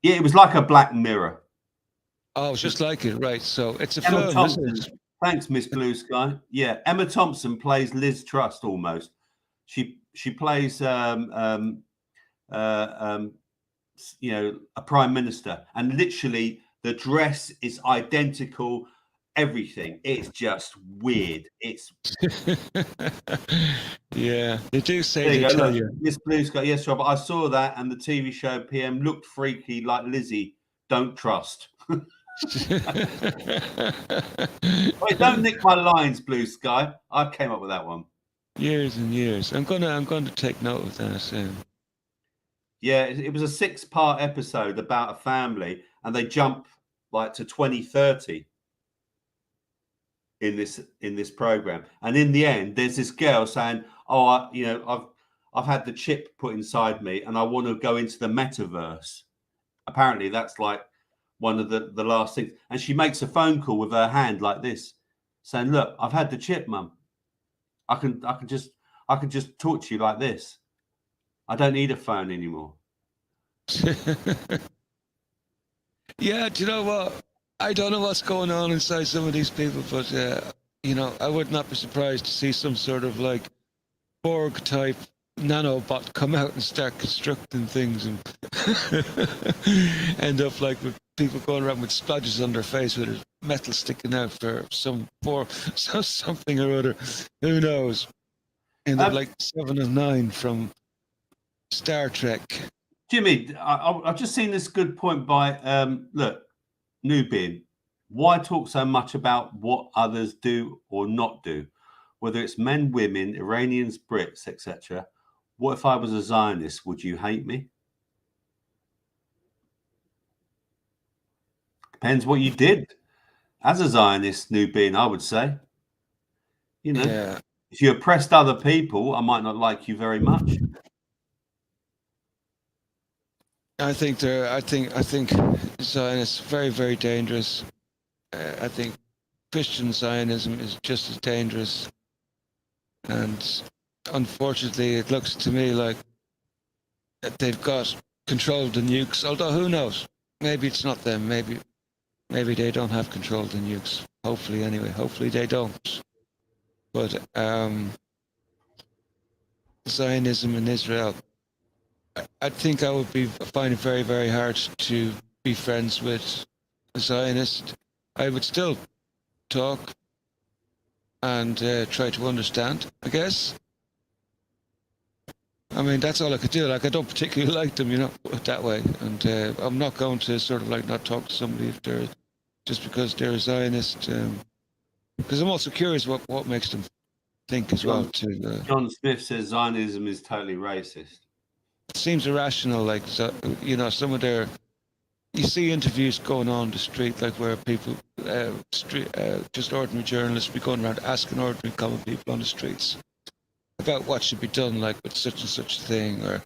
Yeah, it was like a Black Mirror. Oh, it's just like it, right? So it's a Emma film, Thompson. isn't it? Thanks, Miss Blue Sky. Yeah, Emma Thompson plays Liz Truss almost. She plays a prime minister, and literally the dress is identical. Everything. It's just weird. It's Yeah, they do say there they you go. tell Look, you. Miss Blue Sky. Yes, Rob. I saw that, and the TV show PM looked freaky, like Lizzie. Don't trust. Wait, don't nick my lines, Blue Sky. I came up with that one. Years and years. I'm gonna take note of that soon. Yeah, it was a 6-part episode about a family, and they jump like to 2030 in this program. And in the end, there's this girl saying, "Oh, I've had the chip put inside me, and I want to go into the metaverse." Apparently, that's like one of the last things. And she makes a phone call with her hand like this, saying, "Look, I've had the chip, Mum. I can just talk to you like this. I don't need a phone anymore." Yeah, do you know what? I don't know what's going on inside some of these people, but I would not be surprised to see some sort of like Borg type nanobot come out and start constructing things and end up like with people going around with splodges on their face with a metal sticking out for something or other. Who knows? End up like 7 of 9 from Star Trek. Jimmy, I've just seen this good point by look, Nubin. Why talk so much about what others do or not do, whether it's men, women, Iranians, Brits, etc.? What if I was a Zionist? Would you hate me? Depends what you did as a Zionist, Nubin. I would say, you know, Yeah. if you oppressed other people, I might not like you very much. I think Zionists very, very dangerous. I think Christian Zionism is just as dangerous, and unfortunately, it looks to me like they've got control of the nukes. Although who knows? Maybe it's not them. Maybe they don't have control of the nukes. Hopefully, anyway. Hopefully they don't. But Zionism in Israel, I think I would find it very, very hard to be friends with a Zionist. I would still talk and try to understand, I guess. I mean, that's all I could do. Like, I don't particularly like them, you know, that way. And I'm not going to sort of like not talk to somebody if they're just because they're a Zionist. Because I'm also curious what makes them think as well. John Smith says Zionism is totally racist. It seems irrational, like, so, you know, some of their. You see interviews going on the street, like where people, just ordinary journalists, be going around asking ordinary common people on the streets about what should be done, like with such and such thing, or,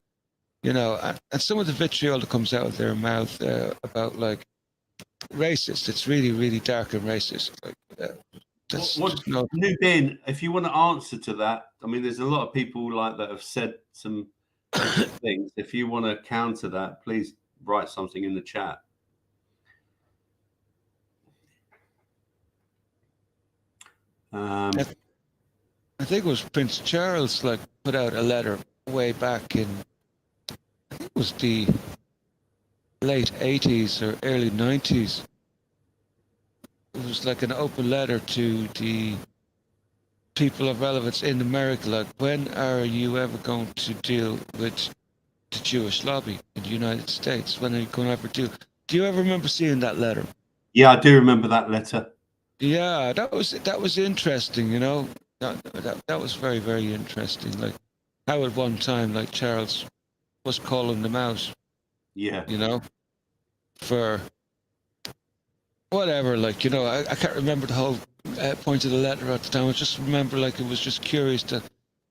you know, and some of the vitriol that comes out of their mouth about like racist. It's really, really dark and racist. Like, Nubin, if you want to answer to that, I mean, there's a lot of people like that have said some things. If you want to counter that, please write something in the chat. I think it was Prince Charles, like, put out a letter way back in, I think it was the late 80s or early 90s. It was like an open letter to the people of relevance in America, like, when are you ever going to deal with the Jewish lobby in the United States? When are you going to ever do you ever remember seeing that letter? Yeah, I do remember that letter. Yeah, that was interesting, you know. That was very, very interesting. Like how at one time, like, Charles was calling them out. Yeah. You know, for whatever, like, you know, I can't remember the whole point of the letter at the time. I just remember, like, it was just curious that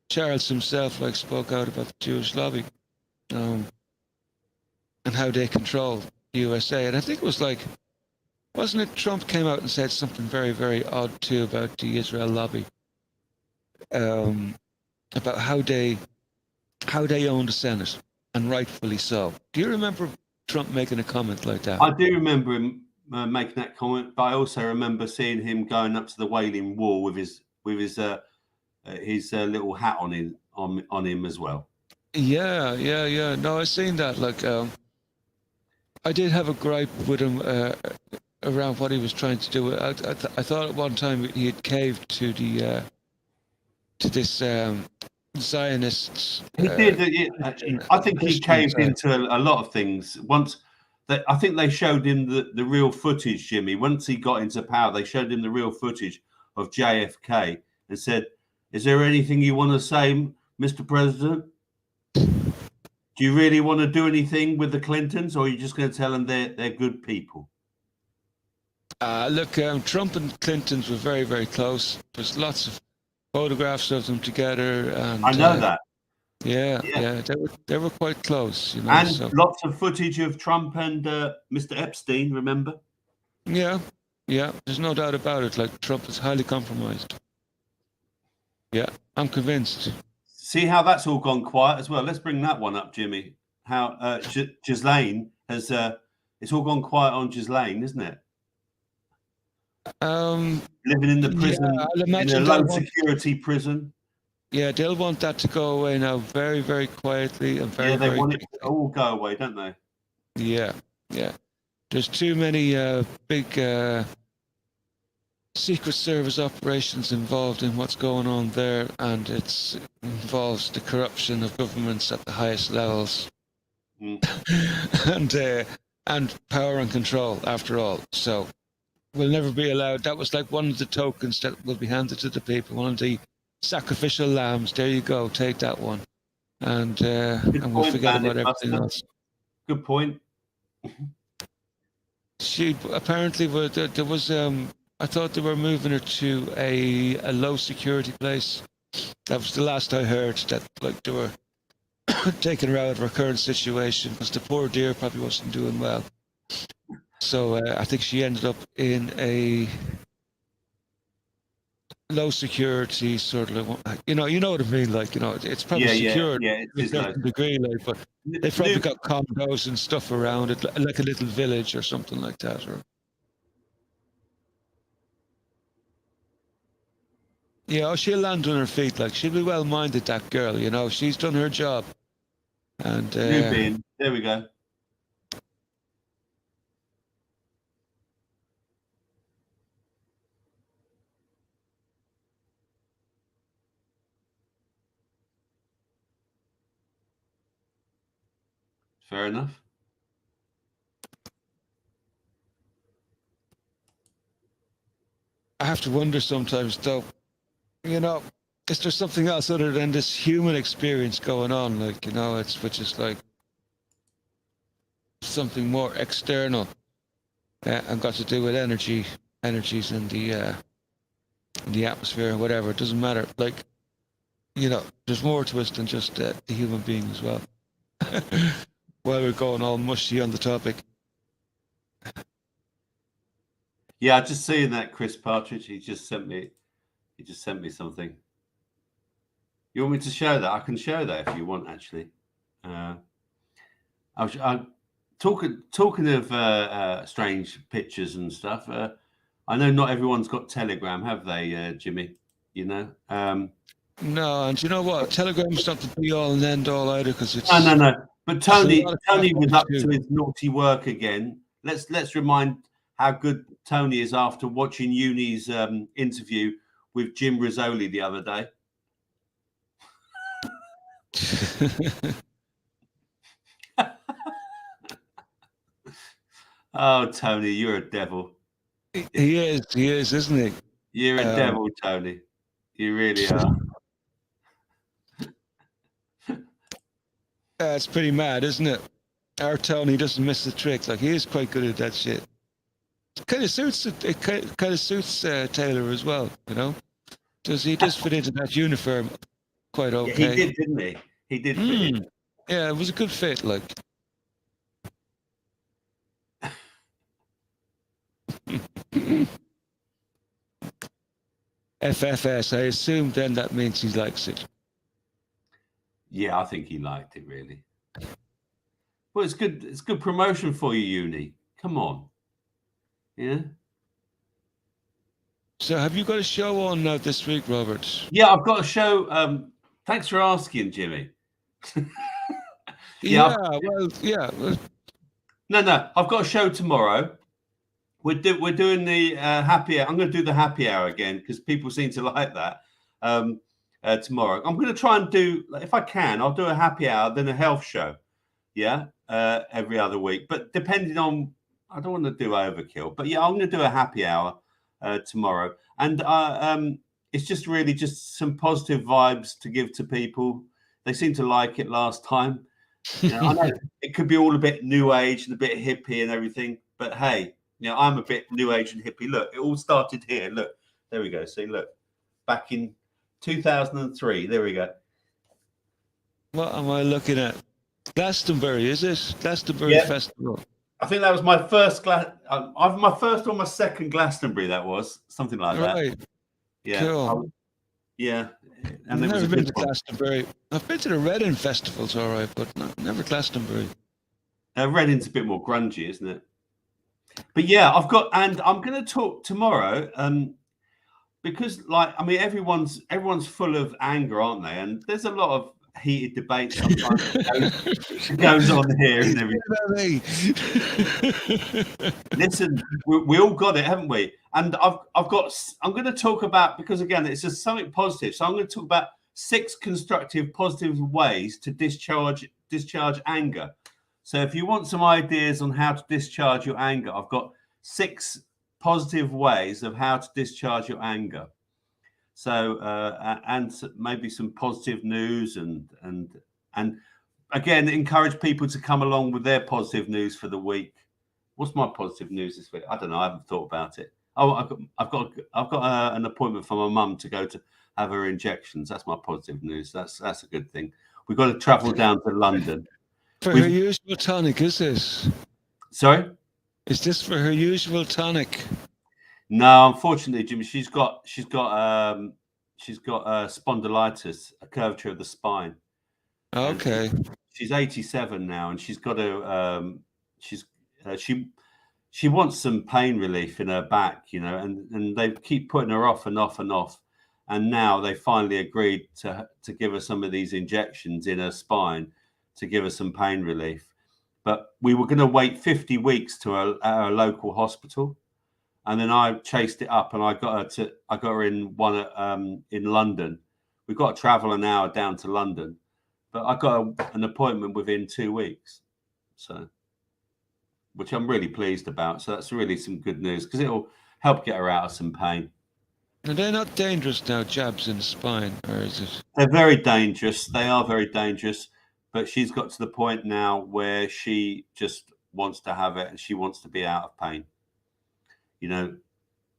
Charles himself, like, spoke out about the Jewish lobby, and how they control the USA. And I think it was like, wasn't it Trump came out and said something very, very odd too about the Israel lobby, about how they own the Senate, and rightfully so. Do you remember Trump making a comment like that? I do remember him making that comment, but I also remember seeing him going up to the Wailing Wall with his little hat on him as well. Yeah. No, I seen that. Like, I did have a gripe with him around what he was trying to do. I thought at one time he had caved to the to this Zionist. He did. I think he caved into a lot of things. I think they showed him the real footage, Jimmy. Once he got into power, they showed him the real footage of JFK and said, "Is there anything you want to say, Mr. President? Do you really want to do anything with the Clintons, or are you just going to tell them they're good people?" Look, Trump and Clintons were very, very close. There's lots of photographs of them together, and I know that. Yeah, they were quite close, you know. And lots of footage of Trump and Mr. Epstein. Remember? Yeah. There's no doubt about it. Like, Trump is highly compromised. Yeah, I'm convinced. See how that's all gone quiet as well. Let's bring that one up, Jimmy. How Ghislaine has it's all gone quiet on Ghislaine, isn't it? Living in the prison, in a low security prison. Yeah, they'll want that to go away now very, very quietly and very, Yeah, they very want it quickly. to all go away, don't they? Yeah, yeah. There's too many big Secret Service operations involved in what's going on there, and it involves the corruption of governments at the highest levels, and power and control. After all, so we'll never be allowed. That was like one of the tokens that will be handed to the people. One of the sacrificial lambs. There you go. Take that one, and we'll forget about everything else. Good point. She apparently there was I thought they were moving her to a low security place. That was the last I heard, that like they were taking her out of her current situation because the poor dear probably wasn't doing well. So I think she ended up in a low security sort of, you know what I mean, like, you know, it's probably secured to a certain degree, like, but they've probably got condos and stuff around it, like a little village or something like that. Or yeah, she'll land on her feet. Like, she'll be well-minded, that girl. You know, she's done her job. And there we go. Fair enough. I have to wonder sometimes, though, you know, is there something else other than this human experience going on? Like, you know, which is like something more external and got to do with energies in the atmosphere or whatever. It doesn't matter. Like, you know, there's more to us than just the human being as well. While we're going all mushy on the topic. Yeah, I just seeing that Chris Partridge. He just sent me something. You want me to show that? I can show that if you want, actually. I'm talking of strange pictures and stuff. I know not everyone's got Telegram, have they, Jimmy? You know. No, and you know what? Telegram's not the be all and end all either, because it's no. But Tony was up to his naughty work again. Let's remind how good Tony is after watching Uni's interview with Jim Rizzoli the other day. Oh, Tony, you're a devil. He is, isn't he? You're a devil, Tony. You really are. It's pretty mad, isn't it? Our Tony doesn't miss the trick. Like, he is quite good at that shit. It kind of suits Taylor as well, you know. He does fit into that uniform quite okay. Yeah, he did, didn't he? He did fit in. Yeah, it was a good fit, like. FFS, I assume then that means he likes it. Yeah, I think he liked it, really. Well, it's good. It's good promotion for you, Uni. Come on. Yeah. So have you got a show on this week, Robert? Yeah, I've got a show. Thanks for asking, Jimmy. Yeah. No. I've got a show tomorrow. We're doing the happy hour. I'm going to do the happy hour again because people seem to like that. Tomorrow, I'm going to try and do, if I can, I'll do a happy hour, then a health show. Yeah, every other week. But depending on, I don't want to do overkill. But yeah, I'm going to do a happy hour tomorrow, and it's just really just some positive vibes to give to people. They seem to like it last time. You know, I know it could be all a bit new age and a bit hippie and everything, but hey, you know, I'm a bit new age and hippie. Look, it all started here. Look, there we go. See, look, back in 2003. There we go. What am I looking at? Glastonbury, is it? Glastonbury Festival. I think that was my first my first or my second Glastonbury. That was something like that. Right. Yeah. Cool. Yeah. And I've never been to Glastonbury. I've been to the Reading festivals, all right, but never Glastonbury. Reading's a bit more grungy, isn't it? But yeah, I'm going to talk tomorrow. because, like, I mean, everyone's full of anger, aren't they? And there's a lot of heated debate sometimes goes on here and everything. Listen, we all got it, haven't we? And I'm going to talk about, because again, it's just something positive. So I'm going to talk about 6 constructive, positive ways to discharge anger. So if you want some ideas on how to discharge your anger, I've got 6 positive ways of how to discharge your anger. So and maybe some positive news and again, encourage people to come along with their positive news for the week. What's my positive news this week? I don't know. I haven't thought about it. Oh, I've got an appointment for my mum to go to have her injections. That's my positive news. That's a good thing. We've got to travel down to London. For her usual tonic, is this? Sorry? Is this for her usual tonic? No, unfortunately, Jimmy, she's got spondylitis, a curvature of the spine. Okay. She's 87 now, and she's got to she wants some pain relief in her back, you know, and they keep putting her off and off and off, and now they finally agreed to give her some of these injections in her spine to give her some pain relief. But we were going to wait 50 weeks to our local hospital, and then I chased it up, and I got her in one in London. We've got to travel an hour down to London, but I got an appointment within 2 weeks, so which I'm really pleased about. So that's really some good news, because it'll help get her out of some pain. Are they not dangerous now, jabs in the spine, or is it? They're very dangerous. They are very dangerous, but she's got to the point now where she just wants to have it, and she wants to be out of pain. You know,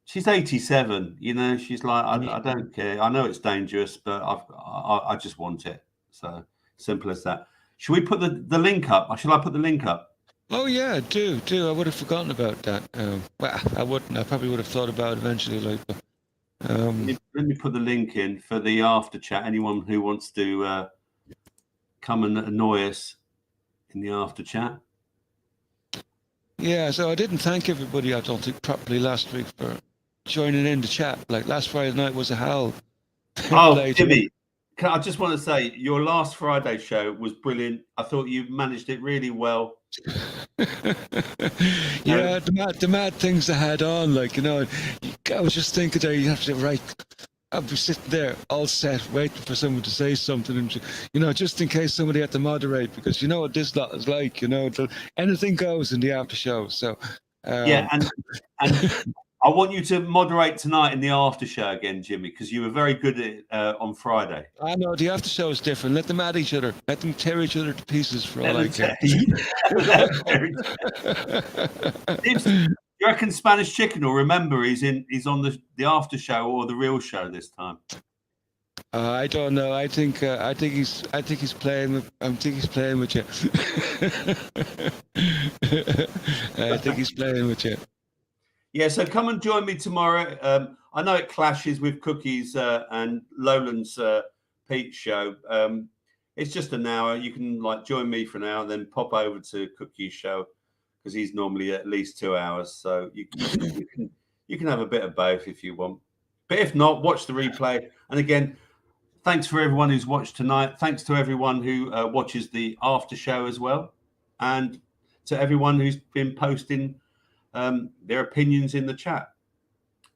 she's 87. You know, she's like, I don't care. I know it's dangerous, but I just want it. So simple as that. Should we put the link up? Should I put the link up? Oh yeah, do. I would have forgotten about that. Well, I wouldn't. I probably would have thought about it eventually. Like, let me put the link in for the after chat. Anyone who wants to come and annoy us in the after chat. Yeah. So I didn't thank everybody, I don't think, properly last week for joining in the chat. Like last Friday night was a hell. Oh, Jimmy, I just want to say your last Friday show was brilliant. I thought you managed it really well. Yeah, the mad things I had on, like, you know, I was just thinking there, you have to write. I'll be sitting there all set, waiting for someone to say something, and, you know, just in case somebody had to moderate, because you know what this lot is like, you know, anything goes in the after show. So yeah, and I want you to moderate tonight in the after show again, Jimmy, because you were very good at it on Friday. I know the after show is different. Let them at each other. Let them tear each other to pieces for all I care. You reckon Spanish Chicken will remember he's on the after show or the real show this time? I don't know. I think he's playing with. I think he's playing with you. I think he's playing with you. Yeah, so come and join me tomorrow. I know it clashes with Cookie's and Lowland's Pete's show. It's just an hour. You can like join me for an hour, and then pop over to Cookie's show, because he's normally at least 2 hours. So you can have a bit of both if you want. But if not, watch the replay. And again, thanks for everyone who's watched tonight. Thanks to everyone who watches the after show as well, and to everyone who's been posting their opinions in the chat.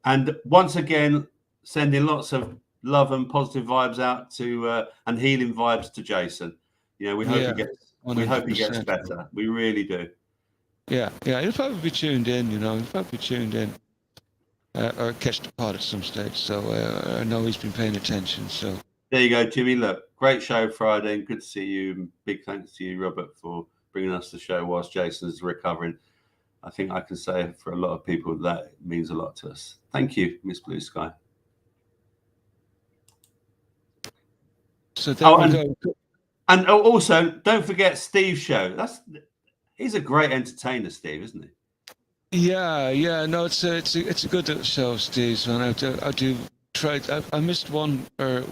And once again, sending lots of love and positive vibes out to and healing vibes to Jason. You know, we hope he gets better. We really do. Yeah, he'll probably be tuned in. You know, he'll probably be tuned in or catch the pod at some stage. So I know he's been paying attention. So there you go, Jimmy. Look, great show Friday, and good to see you. And big thanks to you, Robert, for bringing us the show whilst Jason's recovering. I think I can say for a lot of people that means a lot to us. Thank you, Miss Blue Sky. So there we go. And also, don't forget Steve's show. He's a great entertainer, Steve, isn't he? Yeah. No, it's a good little show, Steve's. And I do try. I missed one or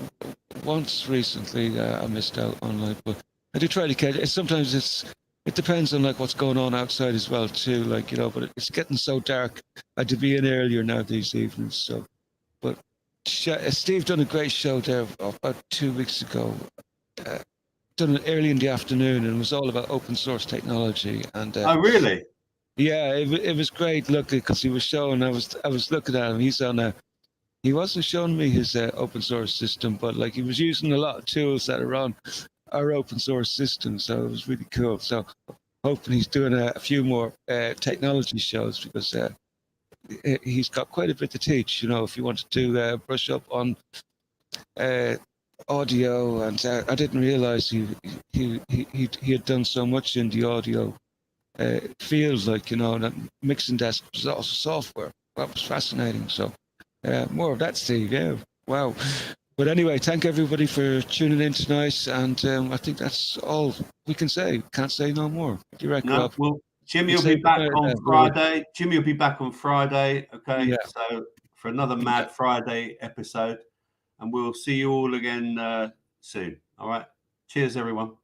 once recently. I missed out on like, but I do try to catch it. Sometimes it depends on like what's going on outside as well too. Like, you know, but it's getting so dark. I had to be in earlier now these evenings. So, but Steve done a great show there about 2 weeks ago. Done it early in the afternoon, and it was all about open source technology. And Oh, really? yeah, it was great looking because he was showing. I was looking at him. He's on a. He wasn't showing me his open source system, but like he was using a lot of tools that are on our open source system. So it was really cool. So hoping he's doing a few more technology shows because he's got quite a bit to teach. You know, if you want to brush up on audio, and I didn't realize he had done so much in the audio field, like, you know, that mixing desk was also software. That was fascinating. So more of that, Steve. Yeah, wow. But anyway, thank everybody for tuning in tonight, and I think that's all we can say. Can't say no more. What do you reckon, No, Rob? well, Jimmy You will say be back goodnight, on Willie. Friday. Jimmy will be back on Friday. Okay, Yeah. so for another Mad Friday episode, and we'll see you all again soon. All right. Cheers, everyone.